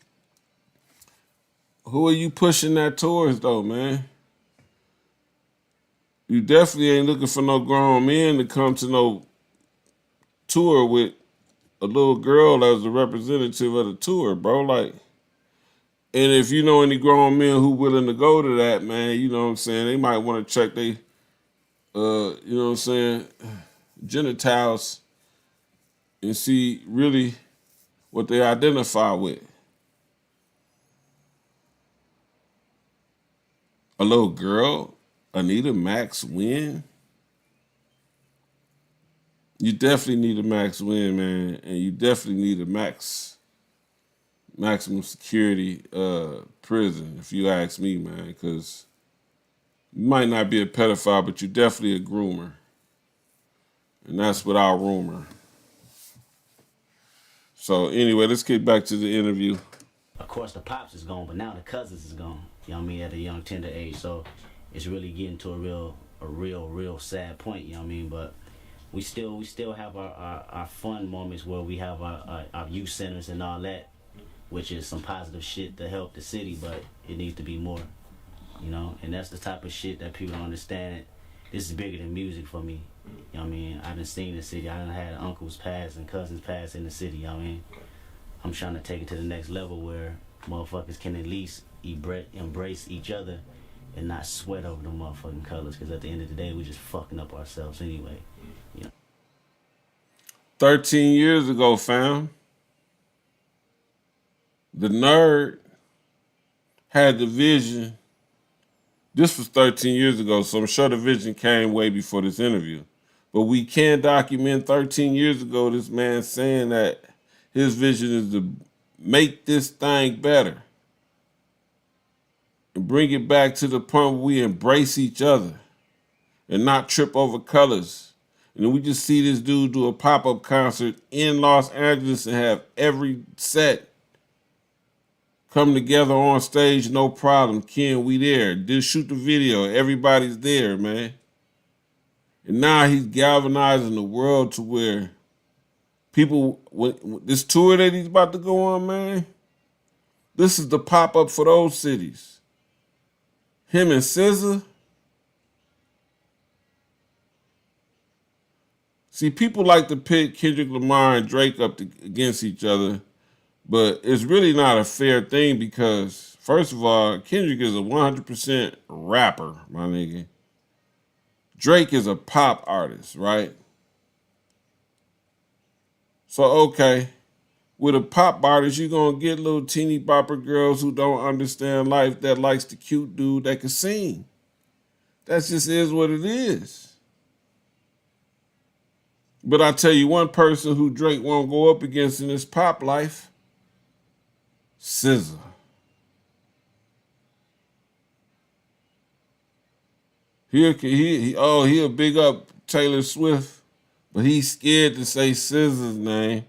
Who are you pushing that towards, though, man? You definitely ain't looking for no grown men to come to no tour with a little girl as the representative of the tour, bro. Like, and if you know any grown men who willing to go to that, man, you know what I'm saying, they might want to check they, genitals and see really what they identify with. A little girl, Anita Max Win. You definitely need a max win, man, and you definitely need a maximum security prison, if you ask me, man, because you might not be a pedophile, but you're definitely a groomer, and that's without rumor. So anyway, let's get back to the interview. Of course, the pops is gone, but now the cousins is gone. You know what I mean? At a young, tender age, so it's really getting to a real sad point. You know what I mean? But we still have our fun moments where we have our youth centers and all that, which is some positive shit to help the city, but it needs to be more, and that's the type of shit that people don't understand. This is bigger than music for me. You know what I mean? I done seen the city. I done had uncles pass and cousins pass in the city. You know what I mean? I'm trying to take it to the next level where motherfuckers can at least embrace each other and not sweat over the motherfucking colors, because at the end of the day, we just fucking up ourselves anyway. 13 years ago, fam, the nerd had the vision. This was 13 years ago, so I'm sure the vision came way before this interview. But we can document 13 years ago this man saying that his vision is to make this thing better and bring it back to the point where we embrace each other and not trip over colors. And then we just see this dude do a pop-up concert in Los Angeles and have every set come together on stage, no problem. Ken, we there. Just shoot the video. Everybody's there, man. And now he's galvanizing the world to where people, this tour that he's about to go on, man, This is the pop-up for those cities. Him and SZA. See, people like to pit Kendrick Lamar and Drake up against each other, but it's really not a fair thing because, first of all, Kendrick is a 100% rapper, my nigga. Drake is a pop artist, right? So, okay, with a pop artist, you're going to get little teeny bopper girls who don't understand life that likes the cute dude that can sing. That just is what it is. But I tell you one person who Drake won't go up against in his pop life, SZA. He'll big up Taylor Swift, but he's scared to say SZA's name.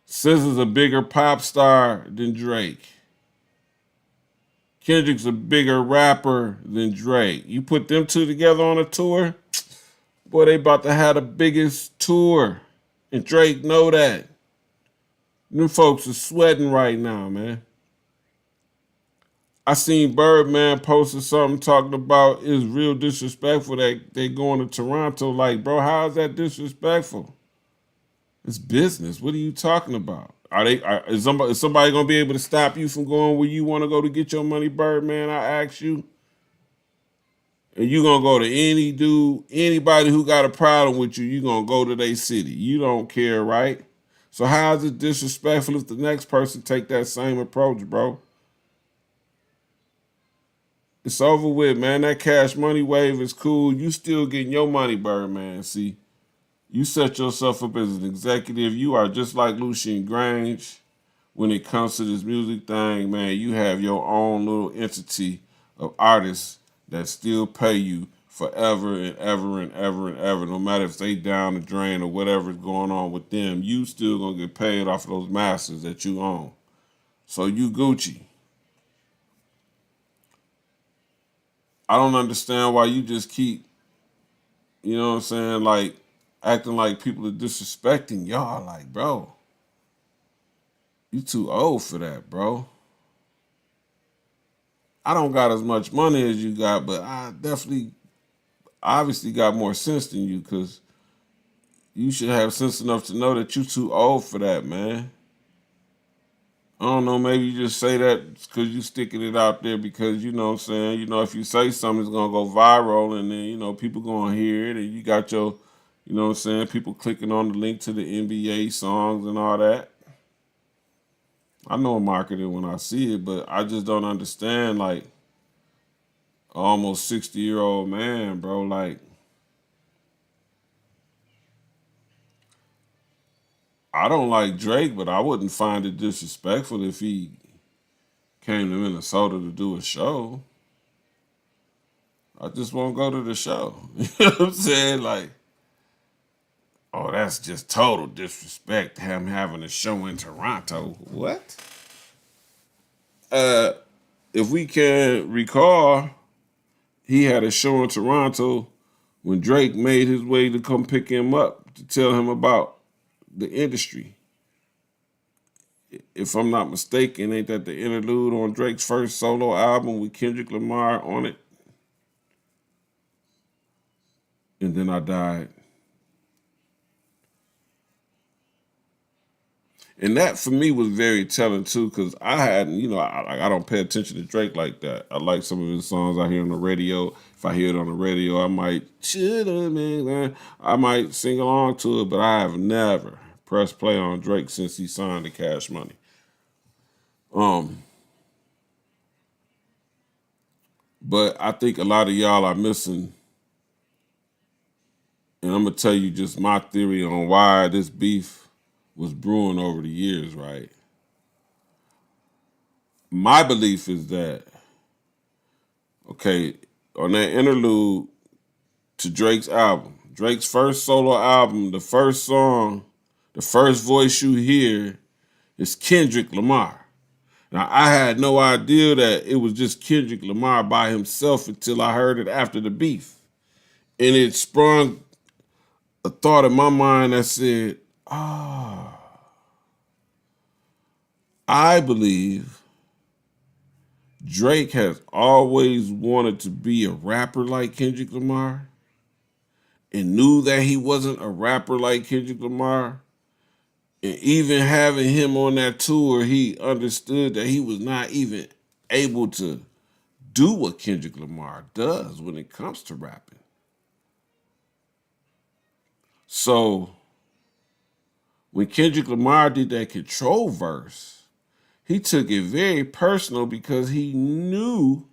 SZA's a bigger pop star than Drake. Kendrick's a bigger rapper than Drake. You put them two together on a tour, boy, they about to have the biggest tour. And Drake know that. Them folks are sweating right now, man. I seen Birdman posted something talking about it's real disrespectful that they going to Toronto. Like, bro, how is that disrespectful? It's business. What are you talking about? Is somebody gonna be able to stop you from going where you want to go to get your money, Birdman? I ask you. And you gonna go to anybody who got a problem with you gonna go to their city. You don't care, right? So how is it disrespectful if the next person take that same approach, bro? It's over with, man. That Cash Money wave is cool. You still getting your money, Birdman. See, you set yourself up as an executive. You are just like Lucien Grange when it comes to this music thing, man. You have your own little entity of artists that still pay you forever and ever and ever and ever. No matter if they down the drain or whatever's going on with them, you still gonna get paid off of those masters that you own. So you Gucci. I don't understand why you just keep, you know what I'm saying, like acting like people are disrespecting y'all. Like, bro, you too old for that, bro. I don't got as much money as you got, but I obviously got more sense than you because you should have sense enough to know that you too old for that, man. I don't know, maybe you just say that because you sticking it out there because, you know what I'm saying, you know, if you say something, it's going to go viral and then, you know, people going to hear it and you got your, you know what I'm saying, people clicking on the link to the NBA songs and all that. I know marketing when I see it, but I just don't understand, like, almost 60-year-old man, bro, like, I don't like Drake, but I wouldn't find it disrespectful if he came to Minnesota to do a show. I just won't go to the show. You know what I'm saying? Like, oh, that's just total disrespect, him having a show in Toronto. What? If we can recall, he had a show in Toronto when Drake made his way to come pick him up to tell him about the industry. If I'm not mistaken, ain't that the interlude on Drake's first solo album with Kendrick Lamar on it? And then I died. And that for me was very telling too, because I hadn't, you know, I don't pay attention to Drake like that. I like some of his songs I hear on the radio. If I hear it on the radio, I might sing along to it, but I have never pressed play on Drake since he signed the Cash Money. But I think a lot of y'all are missing, and I'm gonna tell you just my theory on why this beef was brewing over the years, right? My belief is that, okay, on that interlude to Drake's album, Drake's first solo album, the first song, the first voice you hear is Kendrick Lamar. Now, I had no idea that it was just Kendrick Lamar by himself until I heard it after the beef. And it sprung a thought in my mind that said, I believe Drake has always wanted to be a rapper like Kendrick Lamar and knew that he wasn't a rapper like Kendrick Lamar. And even having him on that tour, he understood that he was not even able to do what Kendrick Lamar does when it comes to rapping. So when Kendrick Lamar did that Control verse, he took it very personal because he knew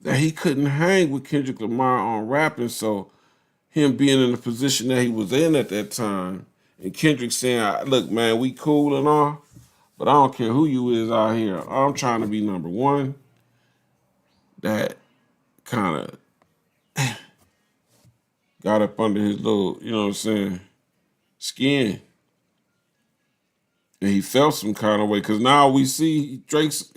that he couldn't hang with Kendrick Lamar on rapping. So him being in the position that he was in at that time, and Kendrick saying, look, man, we cool and all, but I don't care who you is out here. I'm trying to be number one. That kind of got up under his little, you know what I'm saying, skin. And he felt some kind of way because now we see Drake's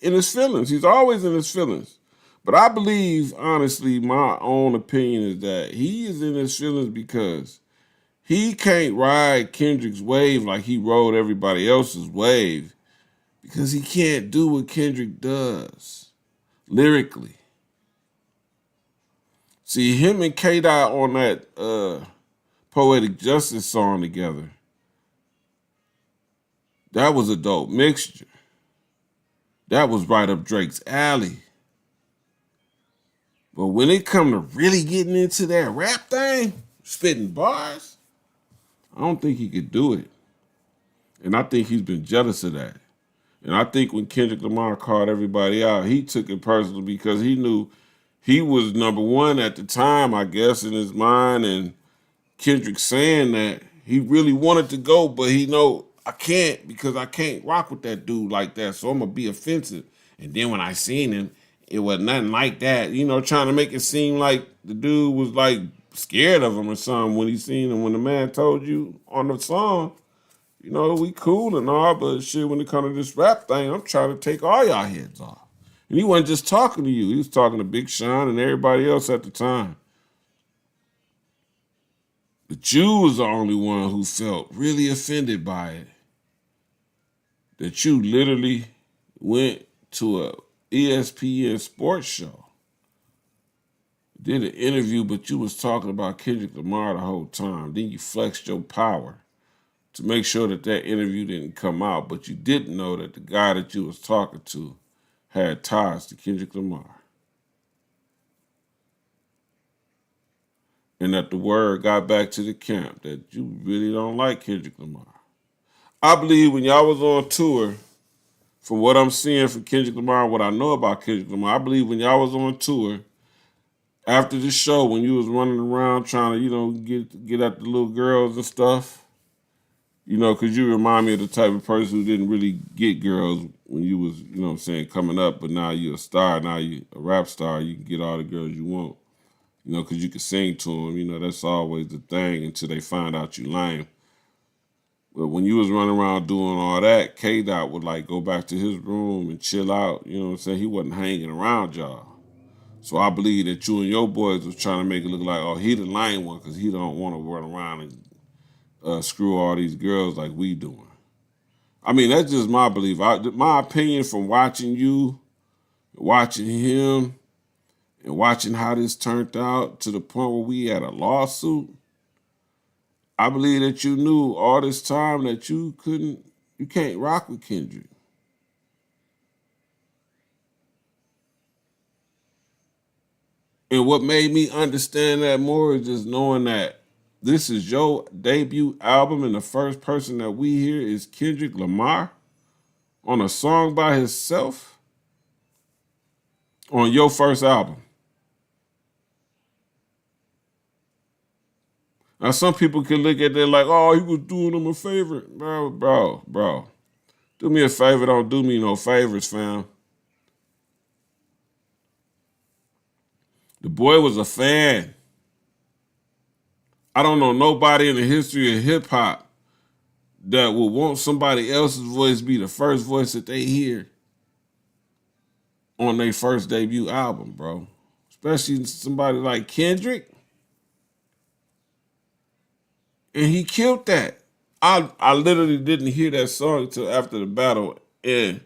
in his feelings. He's always in his feelings. But I believe, honestly, my own opinion is that he is in his feelings because he can't ride Kendrick's wave like he rode everybody else's wave because he can't do what Kendrick does lyrically. See, him and K-Dot on that Poetic Justice song together, that was a dope mixture. That was right up Drake's alley. But when it come to really getting into that rap thing, spitting bars, I don't think he could do it. And I think he's been jealous of that. And I think when Kendrick Lamar called everybody out, he took it personal because he knew he was number one at the time, I guess, in his mind. And Kendrick saying that he really wanted to go, but he know I can't because I can't rock with that dude like that. So I'm going to be offensive. And then when I seen him, it was nothing like that. You know, trying to make it seem like the dude was like scared of him or something when he seen him. When the man told you on the song, you know, we cool and all, but shit, when it comes to this rap thing, I'm trying to take all y'all heads off. And he wasn't just talking to you. He was talking to Big Sean and everybody else at the time. But you was the only one who felt really offended by it. That you literally went to a ESPN sports show, did an interview, but you was talking about Kendrick Lamar the whole time. Then you flexed your power to make sure that that interview didn't come out, but you didn't know that the guy that you was talking to had ties to Kendrick Lamar. And that the word got back to the camp that you really don't like Kendrick Lamar. I believe when y'all was on tour, from what I'm seeing from Kendrick Lamar, what I know about Kendrick Lamar, I believe when y'all was on tour, after the show, when you was running around trying to, you know, get at the little girls and stuff, you know, because you remind me of the type of person who didn't really get girls when you was, you know what I'm saying, coming up, but now you're a star, now you a rap star, you can get all the girls you want, you know, because you can sing to them, you know, that's always the thing until they find out you lame. But when you was running around doing all that, K-Dot would like go back to his room and chill out. You know what I'm saying? He wasn't hanging around y'all. So I believe that you and your boys was trying to make it look like, oh, he the lame one because he don't want to run around and screw all these girls like we doing. I mean, that's just my belief. My opinion from watching you, watching him, and watching how this turned out to the point where we had a lawsuit, I believe that you knew all this time that you can't rock with Kendrick. And what made me understand that more is just knowing that this is your debut album and the first person that we hear is Kendrick Lamar on a song by himself on your first album. Now, some people can look at that like, oh, he was doing them a favor. Bro. Do me a favor, don't do me no favors, fam. The boy was a fan. I don't know nobody in the history of hip-hop that would want somebody else's voice be the first voice that they hear on their first debut album, bro. Especially somebody like Kendrick. And he killed that. I literally didn't hear that song until after the battle, and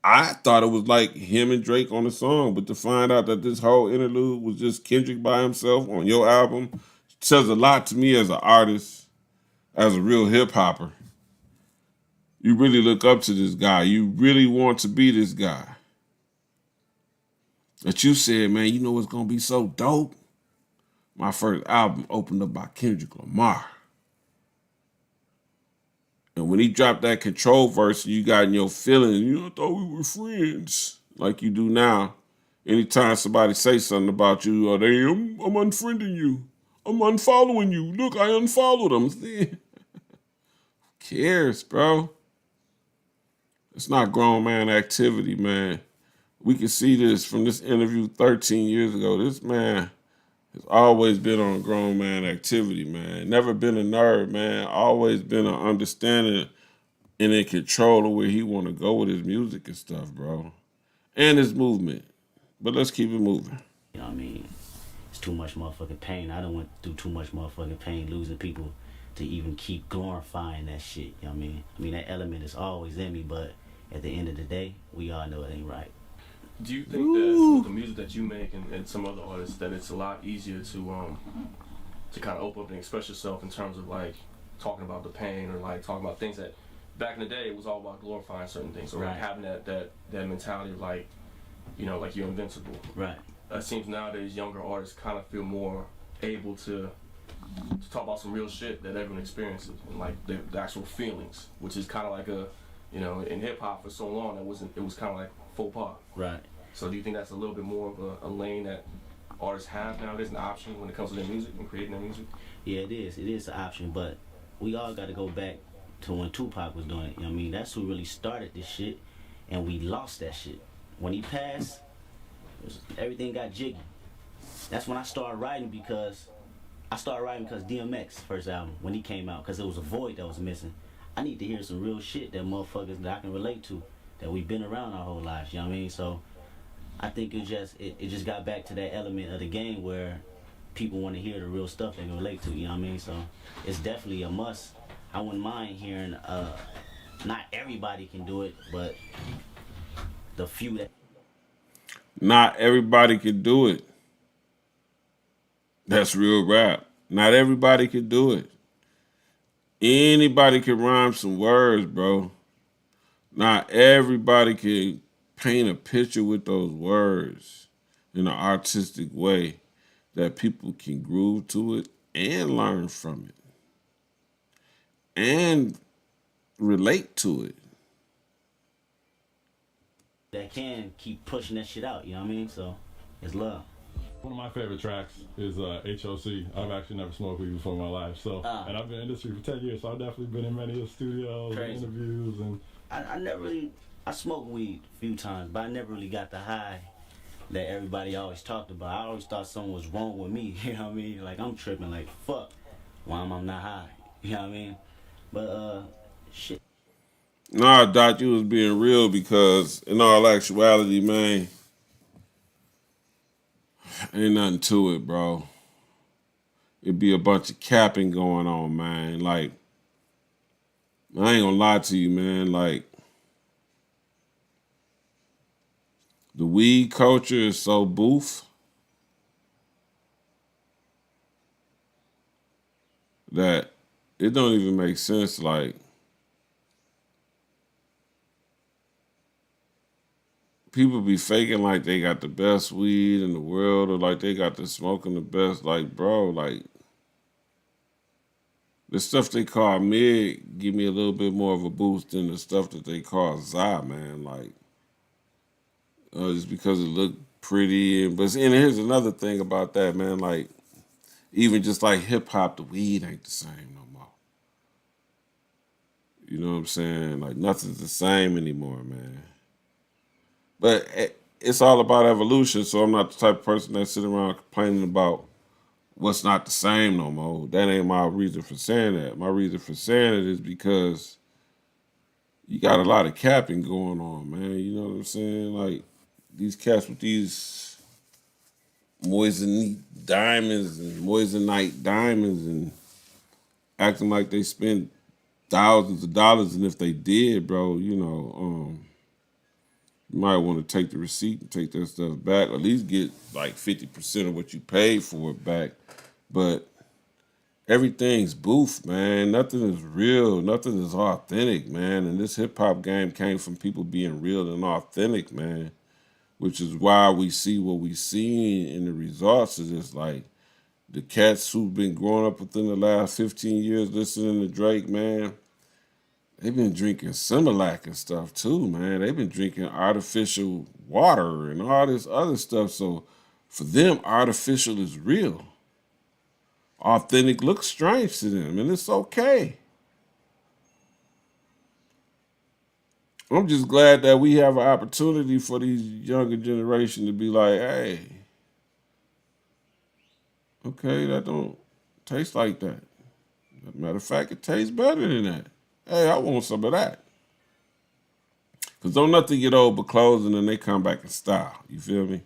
I thought it was like him and Drake on the song, but to find out that this whole interlude was just Kendrick by himself on your album says a lot to me as an artist, as a real hip hopper. You really look up to this guy. You really want to be this guy. That you said, man, you know what's gonna be so dope? My first album opened up by Kendrick Lamar. And when he dropped that control verse, you got in your feelings, you know, I thought we were friends, like you do now. Anytime somebody say something about you, or I'm unfriending you, I'm unfollowing you. Look, I unfollowed them. Who cares, bro? It's not grown man activity, man. We can see this from this interview 13 years ago. This man has always been on grown man activity, man. Never been a nerd, man. Always been an understanding and in control of where he want to go with his music and stuff, bro. And his movement. But let's keep it moving. You know what I mean? It's too much motherfucking pain. I don't went through too much motherfucking pain losing people to even keep glorifying that shit. You know what I mean? I mean, that element is always in me, but at the end of the day, we all know it ain't right. Do you think that with the music that you make and some other artists that it's a lot easier to kind of open up and express yourself in terms of like talking about the pain or like talking about things that back in the day it was all about glorifying certain things or right. like having that mentality of like, you know, like you're invincible. Right. It seems nowadays younger artists kind of feel more able to talk about some real shit that everyone experiences and like the actual feelings, which is kind of like a, you know, in hip hop for so long it was kind of like faux pas. Right. So do you think that's a little bit more of a lane that artists have nowadays, an option when it comes to their music and creating their music? Yeah, it is. It is an option, but we all got to go back to when Tupac was doing it. You know what I mean? That's who really started this shit, and we lost that shit. When he passed, everything got jiggy. That's when I started writing because DMX first album, when he came out, because it was a void that was missing. I need to hear some real shit that motherfuckers that I can relate to, that we've been around our whole lives. You know what I mean? So I think it just got back to that element of the game where people want to hear the real stuff they can relate to, you know what I mean? So it's definitely a must. I wouldn't mind hearing, not everybody can do it, but the few that... Not everybody can do it. That's real rap. Not everybody can do it. Anybody can rhyme some words, bro. Not everybody can paint a picture with those words in an artistic way that people can groove to it and learn from it and relate to it. that can keep pushing that shit out, you know what I mean? So it's love. One of my favorite tracks is HOC. I've actually never smoked weed before in my life, so and I've been in the industry for 10 years, so I've definitely been in many of the studios and interviews. And I smoked weed a few times, but I never really got the high that everybody always talked about. I always thought something was wrong with me, you know what I mean? Like, I'm tripping, like, fuck, why am I not high, you know what I mean? But, shit. Nah, Doc, you was being real because in all actuality, man, ain't nothing to it, bro. It'd be a bunch of capping going on, man. Like, I ain't gonna lie to you, man. Like, the weed culture is so boof that it don't even make sense. Like, people be faking like they got the best weed in the world or like they got the smoking the best. Like, bro, like, the stuff they call mid give me a little bit more of a boost than the stuff that they call Za, man. Like, just because it looked pretty. And here's another thing about that, man. Like, even just like hip hop, the weed ain't the same no more. You know what I'm saying? Like, nothing's the same anymore, man. But it's all about evolution, so I'm not the type of person that sit around complaining about what's not the same no more. That ain't my reason for saying that. My reason for saying it is because you got a lot of capping going on, man. You know what I'm saying? Like, these cats with these moissanite diamonds and acting like they spend thousands of dollars, and if they did, bro, you might want to take the receipt and take that stuff back, or at least get like 50% of what you paid for it back. But everything's booth, man. Nothing is real. Nothing is authentic, man. And this hip-hop game came from people being real and authentic, man, which is why we see what we see in the results of this. Like, the cats who've been growing up within the last 15 years listening to Drake, man, they've been drinking Similac and stuff too, man. They've been drinking artificial water and all this other stuff. So for them, artificial is real. Authentic looks strange to them, and it's okay. I'm just glad that we have an opportunity for these younger generation to be like, hey, okay, that don't taste like that. As a matter of fact, it tastes better than that. Hey, I want some of that. Because don't nothing get old but clothes, and then they come back in style. You feel me?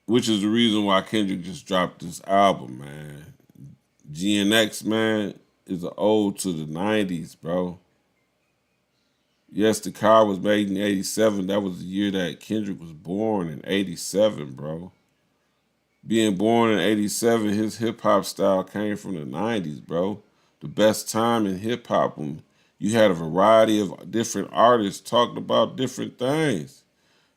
Which is the reason why Kendrick just dropped this album, man. GNX, man, is an ode to the 90s, bro. Yes, the car was made in 87. That was the year that Kendrick was born, in 87, bro. Being born in 87, his hip-hop style came from the 90s, bro. The best time in hip-hop when you had a variety of different artists talking about different things.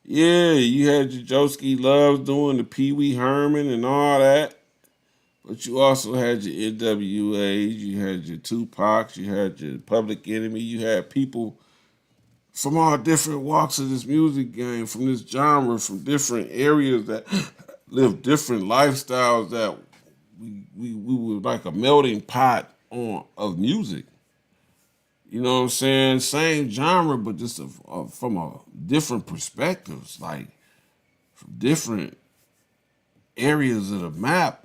Yeah, you had your Joski Loves doing the Pee Wee Herman and all that. But you also had your NWAs, you had your Tupacs, you had your Public Enemy, you had people from all different walks of this music game, from this genre, from different areas that live different lifestyles, that we were like a melting pot of music. You know what I'm saying? Same genre, but just from a different perspectives, like from different areas of the map,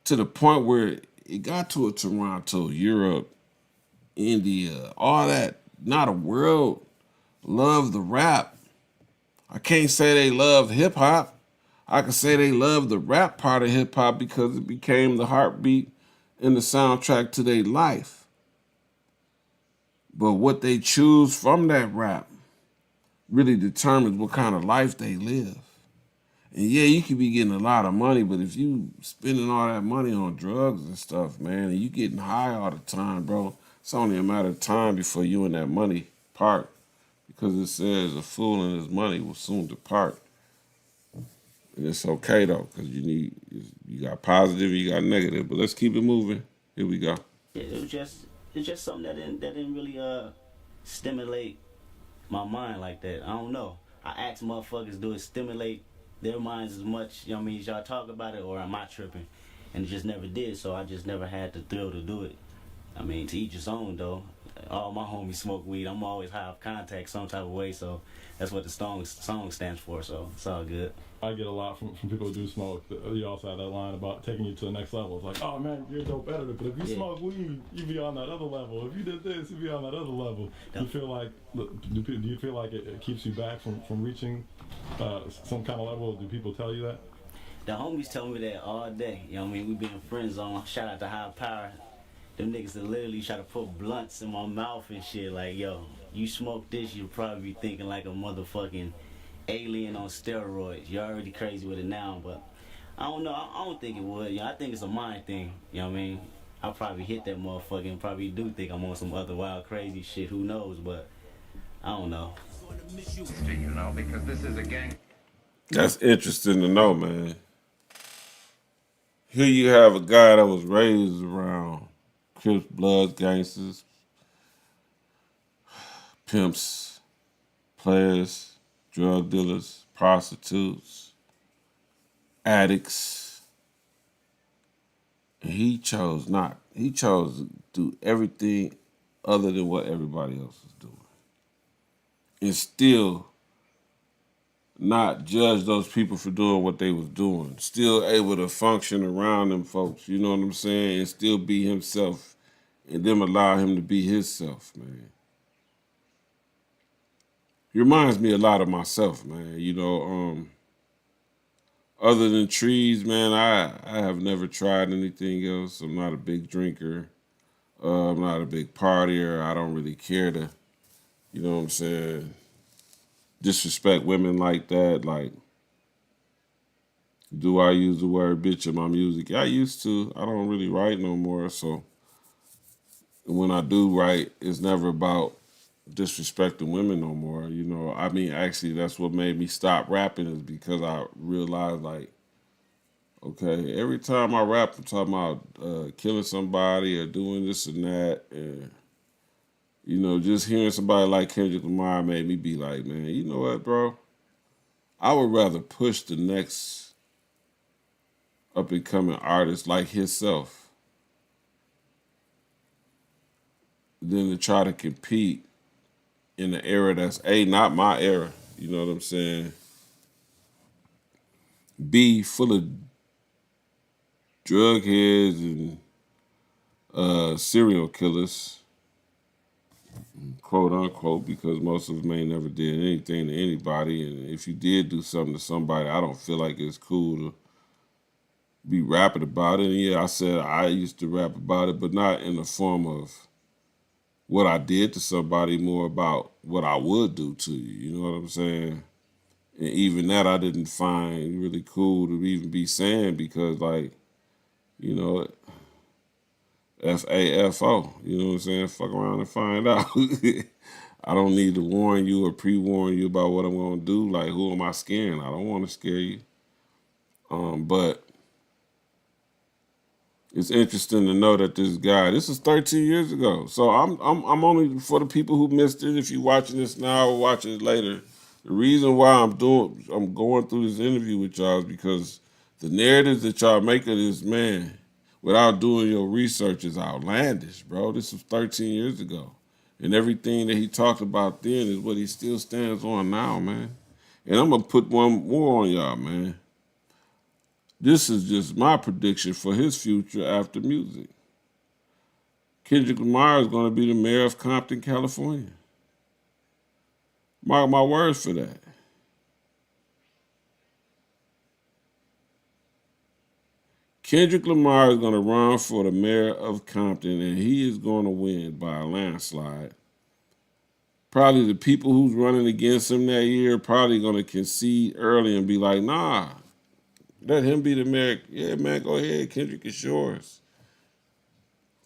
to the point where it got to a Toronto, Europe, India, all that. Not a world loved the rap. I can't say they love hip hop. I can say they love the rap part of hip hop because it became the heartbeat and the soundtrack to their life. But what they choose from that rap really determines what kind of life they live. And yeah, you could be getting a lot of money, but if you spending all that money on drugs and stuff, man, and you getting high all the time, bro, it's only a matter of time before you and that money part. Because it says a fool and his money will soon depart. And it's okay though, because you got positive, you got negative. But let's keep it moving. Here we go. It's just something that didn't really stimulate my mind like that. I don't know. I ask motherfuckers, do it stimulate their minds as much, you know what I mean, as y'all talk about it, or am I tripping? And it just never did, so I just never had the thrill to do it. I mean, to each his own though. All my homies smoke weed. I'm always high off contact some type of way, so that's what the song stands for, so it's all good. I get a lot from people who do smoke. You also have that line about taking you to the next level. It's like, oh man, you're a dope editor, but if you smoke weed, you be on that other level. If you did this, you be on that other level. Do you feel like it keeps you back from reaching some kind of level? Do people tell you that? The homies tell me that all day. You know what I mean? We been friends on. Shout out to High Power. Them niggas that literally try to put blunts in my mouth and shit. Like, yo, you smoke this, you'll probably be thinking like a motherfucking alien on steroids. You're already crazy with it now, but I don't know. I don't think it would. You know, I think it's a mind thing. You know what I mean? I'll probably hit that motherfucker and probably do think I'm on some other wild crazy shit. Who knows? But I don't know. You know, because this is a gang. That's interesting to know, man. Here you have a guy that was raised around Crips, Bloods, gangsters, pimps, players, drug dealers, prostitutes, addicts. And he chose to do everything other than what everybody else was doing. And still not judge those people for doing what they was doing. Still able to function around them folks, you know what I'm saying? And still be himself. And them allow him to be himself, man. He reminds me a lot of myself, man. You know, other than trees, man, I have never tried anything else. I'm not a big drinker. I'm not a big partier. I don't really care to, you know what I'm saying, disrespect women like that. Like, do I use the word bitch in my music? Yeah, I used to. I don't really write no more. So when I do write, it's never about disrespecting women no more. You know, I mean, actually, that's what made me stop rapping is because I realized, like, okay, every time I rap, I'm talking about killing somebody or doing this and that. And, you know, just hearing somebody like Kendrick Lamar made me be like, man, you know what, bro? I would rather push the next up and coming artist like himself than to try to compete in an era that's A, not my era. You know what I'm saying? B, full of drug heads and serial killers, quote unquote, because most of them ain't never did anything to anybody. And if you did do something to somebody, I don't feel like it's cool to be rapping about it. And yeah, I said I used to rap about it, but not in the form of what I did to somebody, more about what I would do to you. You know what I'm saying? And even that I didn't find really cool to even be saying because, like, you know, FAFO, you know what I'm saying? Fuck around and find out. I don't need to warn you or pre-warn you about what I'm going to do. Like, who am I scaring? I don't want to scare you. But it's interesting to know that this guy, this is 13 years ago. So I'm only, for the people who missed it, if you're watching this now or watching it later, the reason why I'm going through this interview with y'all is because the narratives that y'all make of this man without doing your research is outlandish, bro. This was 13 years ago. And everything that he talked about then is what he still stands on now, man. And I'm going to put one more on y'all, man. This is just my prediction for his future after music. Kendrick Lamar is going to be the mayor of Compton, California. Mark my words for that. Kendrick Lamar is going to run for the mayor of Compton, and he is going to win by a landslide. Probably the people who's running against him that year are probably going to concede early and be like, nah, let him be the mayor. Yeah, man, go ahead. Kendrick is yours.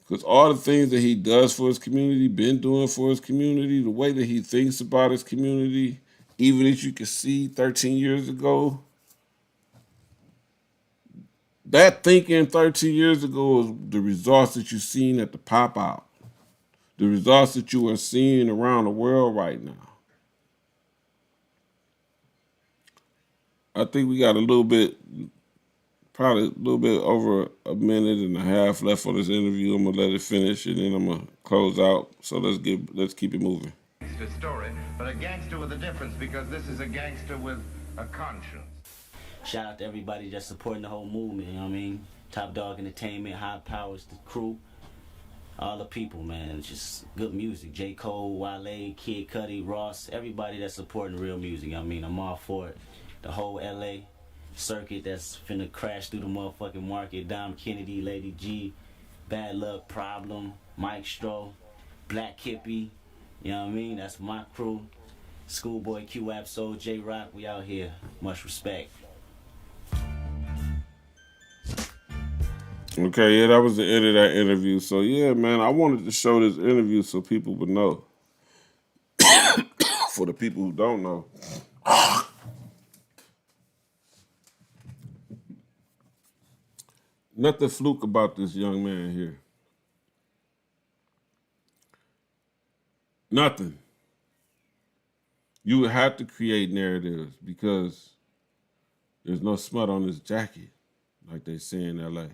Because all the things that he does for his community, been doing for his community, the way that he thinks about his community, even as you can see 13 years ago, that thinking 13 years ago is the results that you've seen at the pop-out, the results that you are seeing around the world right now. I think we got probably a little bit over a minute and a half left on this interview. I'm gonna let it finish and then I'm gonna close out. So let's keep it moving. Gangster story, but a gangster with a difference because this is a gangster with a conscience. Shout out to everybody that's supporting the whole movement, you know what I mean? Top Dog Entertainment, High Powers, the crew, all the people, man. It's just good music. J. Cole, Wale, Kid Cudi, Ross, everybody that's supporting real music. I mean, I'm all for it. The whole LA circuit that's finna crash through the motherfucking market. Dom Kennedy, Lady G, Bad Luck, Problem, Mike Stroh, Black Kippy, you know what I mean? That's my crew. Schoolboy Q Absol, J Rock, we out here. Much respect. Okay, yeah, that was the end of that interview. So yeah, man, I wanted to show this interview so people would know. For the people who don't know. Nothing fluke about this young man here. Nothing. You would have to create narratives because there's no smut on this jacket, like they say in LA.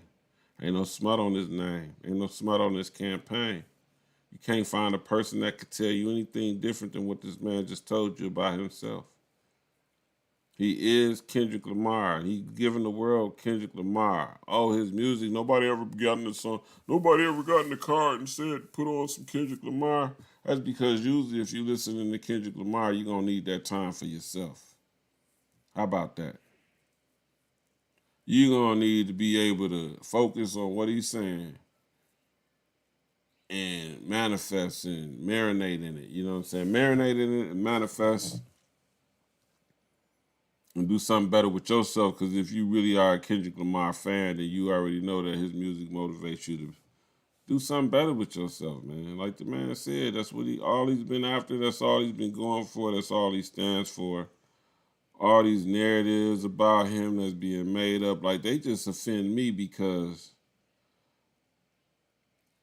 Ain't no smut on his name. Ain't no smut on this campaign. You can't find a person that could tell you anything different than what this man just told you about himself. He is Kendrick Lamar. He's giving the world Kendrick Lamar. Oh, his music, nobody ever got in the song. Nobody ever got in the car and said, put on some Kendrick Lamar. That's because usually if you're listening to Kendrick Lamar, you're going to need that time for yourself. How about that? You're going to need to be able to focus on what he's saying and manifest and marinate in it. You know what I'm saying? Marinate in it and manifest and do something better with yourself. Because if you really are a Kendrick Lamar fan, then you already know that his music motivates you to do something better with yourself, man. Like the man said, that's what he's been after. That's all he's been going for. That's all he stands for. All these narratives about him that's being made up, like they just offend me because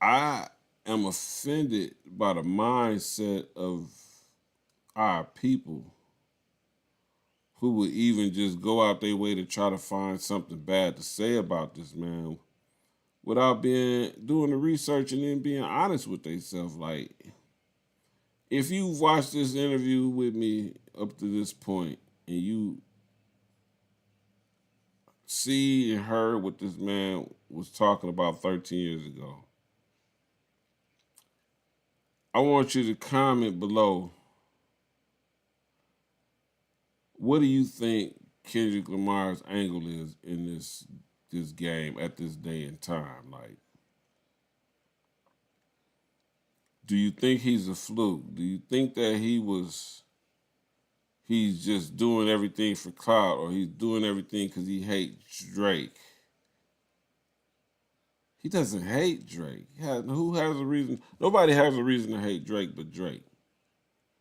I am offended by the mindset of our people who would even just go out their way to try to find something bad to say about this man without doing the research and then being honest with themselves. Like, if you've watched this interview with me up to this point and you see and heard what this man was talking about 13 years ago, I want you to comment below. What do you think Kendrick Lamar's angle is in this game at this day and time? Like, do you think he's a fluke? Do you think that he's just doing everything for clout, or he's doing everything because he hates Drake? He doesn't hate Drake. Who has a reason? Nobody has a reason to hate Drake but Drake,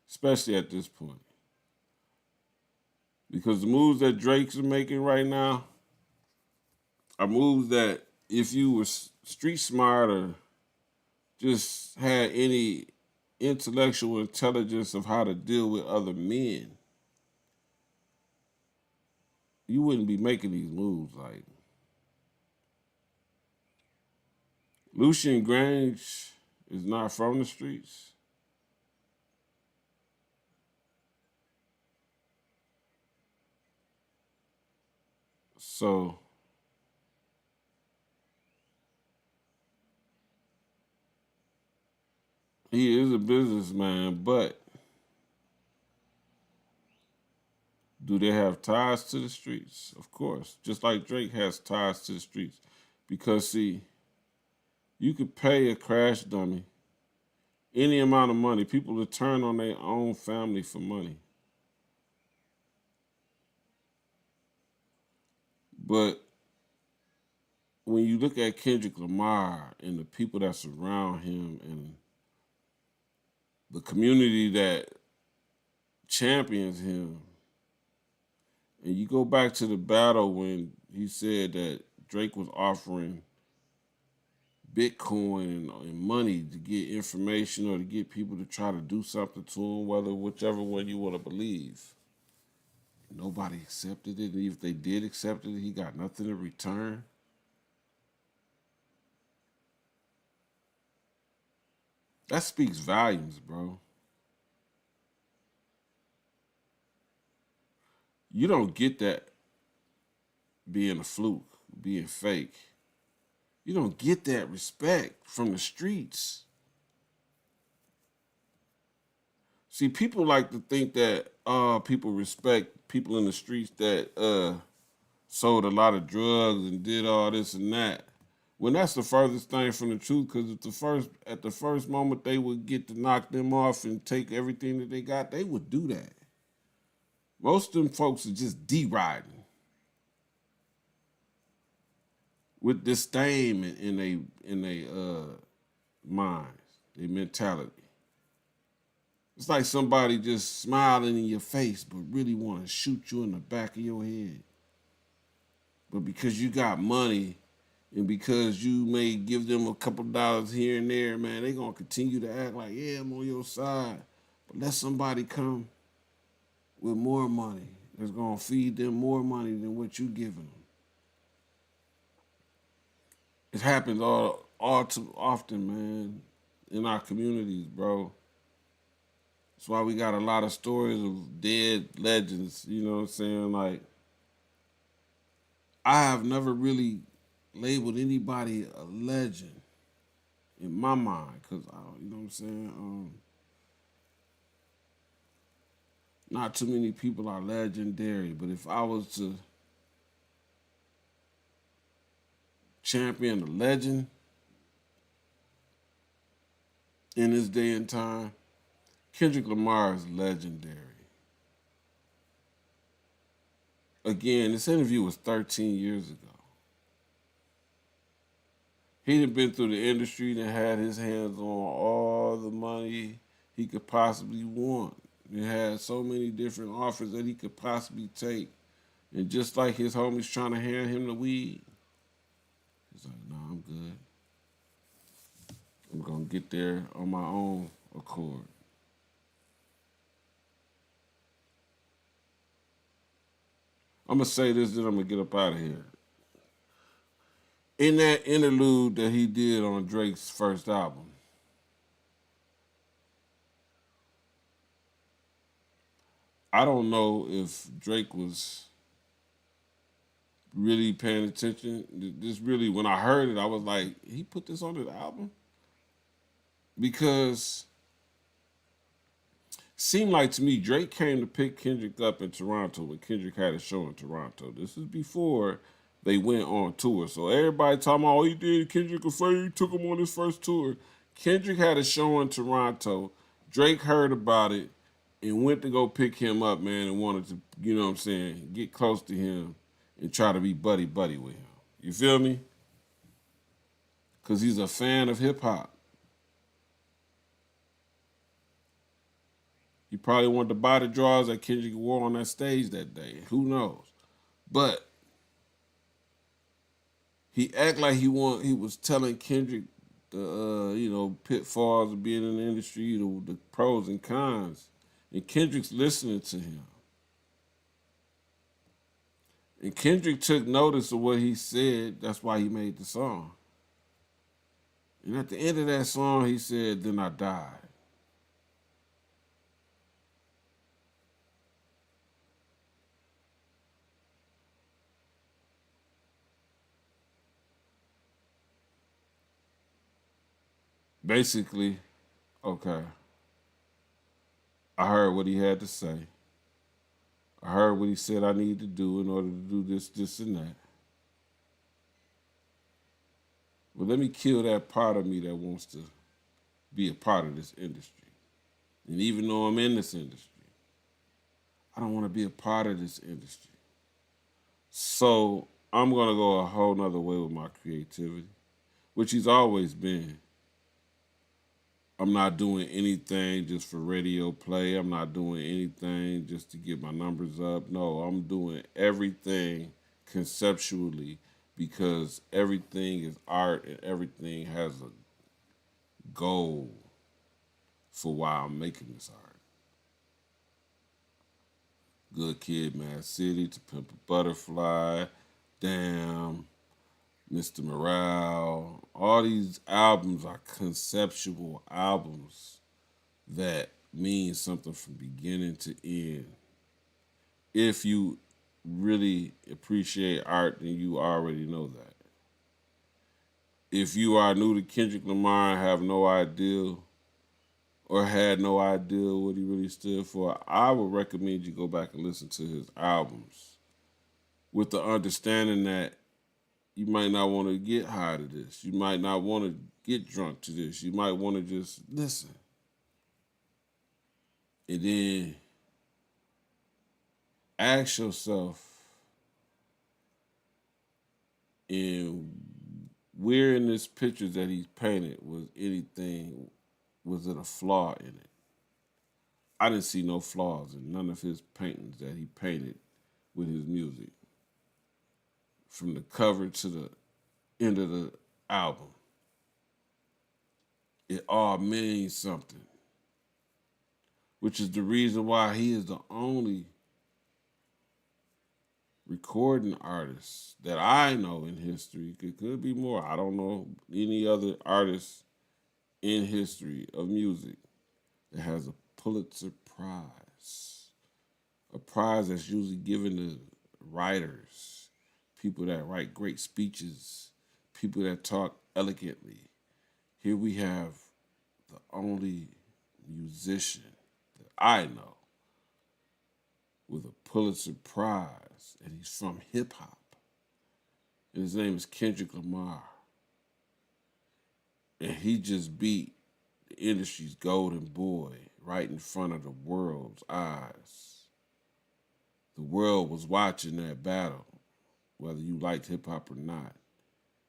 especially at this point. Because the moves that Drake's making right now are moves that if you were street smart or just had any intellectual intelligence of how to deal with other men, you wouldn't be making these moves. Like, Lucian Grange is not from the streets. So he is a businessman, but do they have ties to the streets? Of course. Just like Drake has ties to the streets. Because, see, you could pay a crash dummy any amount of money. People will turn on their own family for money. But when you look at Kendrick Lamar and the people that surround him and the community that champions him, and you go back to the battle when he said that Drake was offering Bitcoin and money to get information or to get people to try to do something to him, whichever one you want to believe. Nobody accepted it. And if they did accept it, he got nothing in return. That speaks volumes, bro. You don't get that being a fluke, being fake. You don't get that respect from the streets. See, people like to think that people respect people in the streets that sold a lot of drugs and did all this and that. When that's the furthest thing from the truth, because at the first moment they would get to knock them off and take everything that they got, they would do that. Most of them folks are just deriding with disdain in their minds, their mentality. It's like somebody just smiling in your face but really want to shoot you in the back of your head. But because you got money and because you may give them a couple dollars here and there, man, they going to continue to act like, yeah, I'm on your side. But let somebody come with more money that's going to feed them more money than what you giving them. It happens all too often, man, in our communities, bro. That's why we got a lot of stories of dead legends, you know what I'm saying? Like, I have never really labeled anybody a legend in my mind, because, you know what I'm saying? Not too many people are legendary, but if I was to champion a legend, in this day and time, Kendrick Lamar is legendary. Again, this interview was 13 years ago. He'd have been through the industry and had his hands on all the money he could possibly want. He had so many different offers that he could possibly take. And just like his homies trying to hand him the weed, he's like, no, I'm good. I'm going to get there on my own accord. I'm going to say this, then I'm going to get up out of here. In that interlude that he did on Drake's first album, I don't know if Drake was really paying attention. This really, when I heard it, I was like, he put this on his album? Because it seemed like to me Drake came to pick Kendrick up in Toronto when Kendrick had a show in Toronto. This is before they went on tour. So everybody talking about, oh, he did Kendrick a favor, he took him on his first tour. Kendrick had a show in Toronto. Drake heard about it and went to go pick him up, man, and wanted to, you know what I'm saying, get close to him and try to be buddy-buddy with him. You feel me? Because he's a fan of hip-hop. He probably wanted to buy the drawers that Kendrick wore on that stage that day. Who knows? But he act like he was telling Kendrick the pitfalls of being in the industry, the pros and cons. And Kendrick's listening to him. And Kendrick took notice of what he said. That's why he made the song. And at the end of that song, he said, then I died. Basically, okay, I heard what he had to say. I heard what he said I need to do in order to do this, this, and that. But let me kill that part of me that wants to be a part of this industry. And even though I'm in this industry, I don't want to be a part of this industry. So I'm going to go a whole nother way with my creativity, which he's always been. I'm not doing anything just for radio play. I'm not doing anything just to get my numbers up. No, I'm doing everything conceptually because everything is art and everything has a goal for why I'm making this art. Good Kid, Mad City, To Pimp a Butterfly, Damn, Mr. Morale, all these albums are conceptual albums that mean something from beginning to end. If you really appreciate art, then you already know that. If you are new to Kendrick Lamar and have no idea or had no idea what he really stood for, I would recommend you go back and listen to his albums with the understanding that you might not want to get high to this. You might not want to get drunk to this. You might want to just listen. And then ask yourself, and where in this picture that he's painted was it a flaw in it? I didn't see no flaws in none of his paintings that he painted with his music. From the cover to the end of the album. It all means something. Which is the reason why he is the only recording artist that I know in history. It could be more. I don't know any other artist in history of music that has a Pulitzer Prize. A prize that's usually given to writers, people that write great speeches, people that talk elegantly. Here we have the only musician that I know with a Pulitzer Prize, and he's from hip-hop. And his name is Kendrick Lamar. And he just beat the industry's golden boy right in front of the world's eyes. The world was watching that battle, whether you liked hip-hop or not.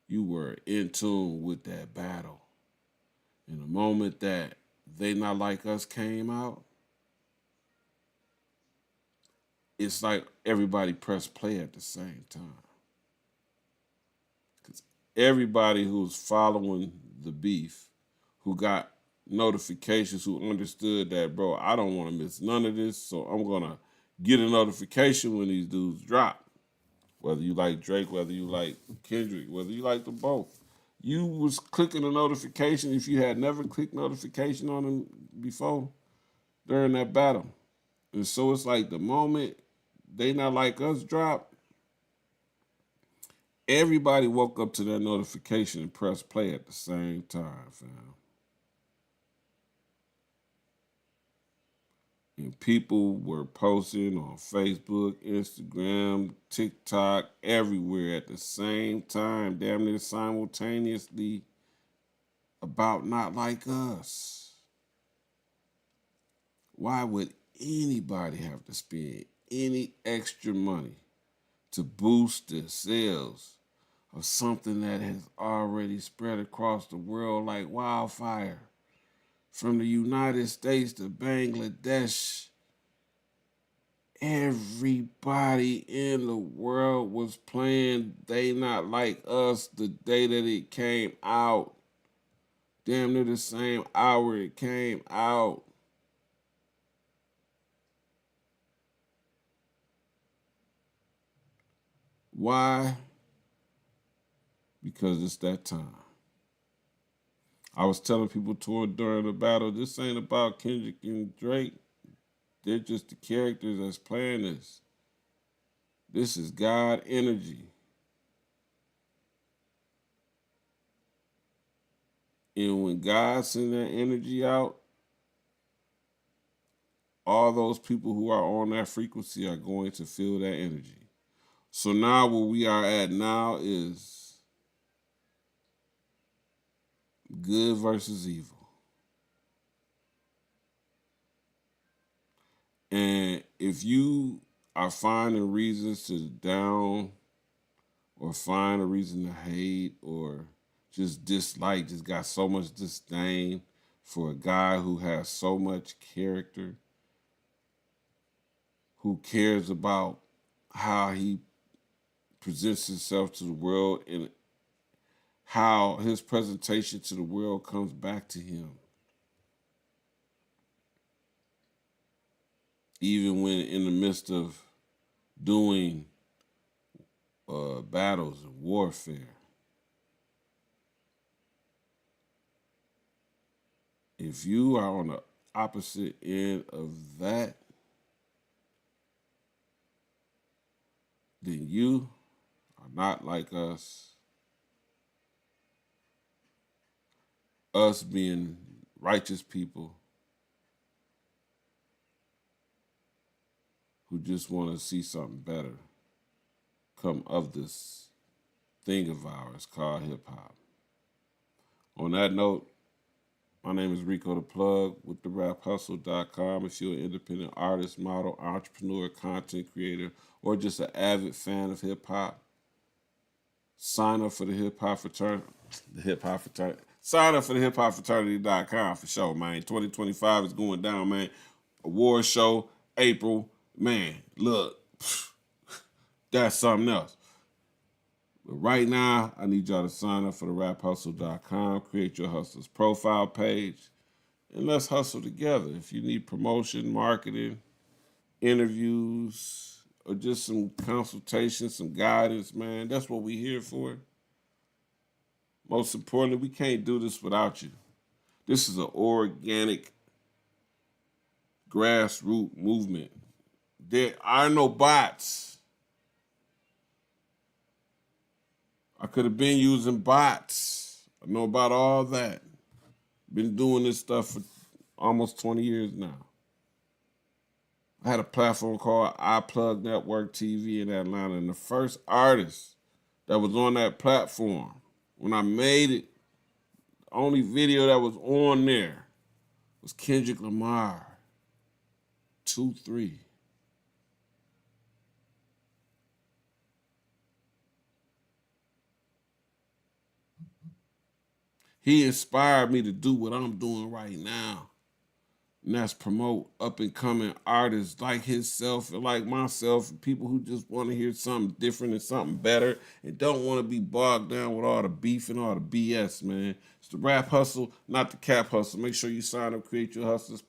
You were in tune with that battle. In the moment that They Not Like Us came out, it's like everybody pressed play at the same time. Because everybody who's following the beef, who got notifications, who understood that, bro, I don't want to miss none of this, so I'm going to get a notification when these dudes drop. Whether you like Drake, whether you like Kendrick, whether you like them both. You was clicking a notification if you had never clicked notification on them before during that battle. And so it's like the moment They Not Like Us drop, everybody woke up to that notification and pressed play at the same time, fam. And people were posting on Facebook, Instagram, TikTok, everywhere at the same time, damn near simultaneously, about Not Like Us. Why would anybody have to spend any extra money to boost the sales of something that has already spread across the world like wildfire? From the United States to Bangladesh, everybody in the world was playing They Not Like Us the day that it came out. Damn near the same hour it came out. Why? Because it's that time. I was telling people during the battle, this ain't about Kendrick and Drake. They're just the characters that's playing this. This is God energy. And when God sends that energy out, all those people who are on that frequency are going to feel that energy. So now where we are at now is good versus evil. And if you are finding reasons to down or find a reason to hate or just dislike, just got so much disdain for a guy who has so much character, who cares about how he presents himself to the world and how his presentation to the world comes back to him. Even when in the midst of doing battles and warfare. If you are on the opposite end of that, then you are not like us. Us being righteous people who just want to see something better come of this thing of ours called hip-hop. On that note, my name is Rico the Plug with theraphustle.com. If you're an independent artist, model, entrepreneur, content creator, or just an avid fan of hip-hop, sign up for the hip-hop fraternity. Sign up for the hiphopfraternity.com for sure, man. 2025 is going down, man. Award show, April. Man, look, that's something else. But right now, I need y'all to sign up for the raphustle.com, create your hustler's profile page, and let's hustle together. If you need promotion, marketing, interviews, or just some consultation, some guidance, man, that's what we're here for. Most importantly, we can't do this without you. This is an organic grassroots movement. There are no bots. I could have been using bots. I know about all that. Been doing this stuff for almost 20 years now. I had a platform called iPlug Network TV in Atlanta, and the first artist that was on that platform, when I made it, the only video that was on there was Kendrick Lamar. 2-3. He inspired me to do what I'm doing right now. And that's promote up and coming artists like himself and like myself, and people who just want to hear something different and something better and don't want to be bogged down with all the beef and all the BS, man. It's the rap hustle, not the cap hustle. Make sure you sign up, create your hustles.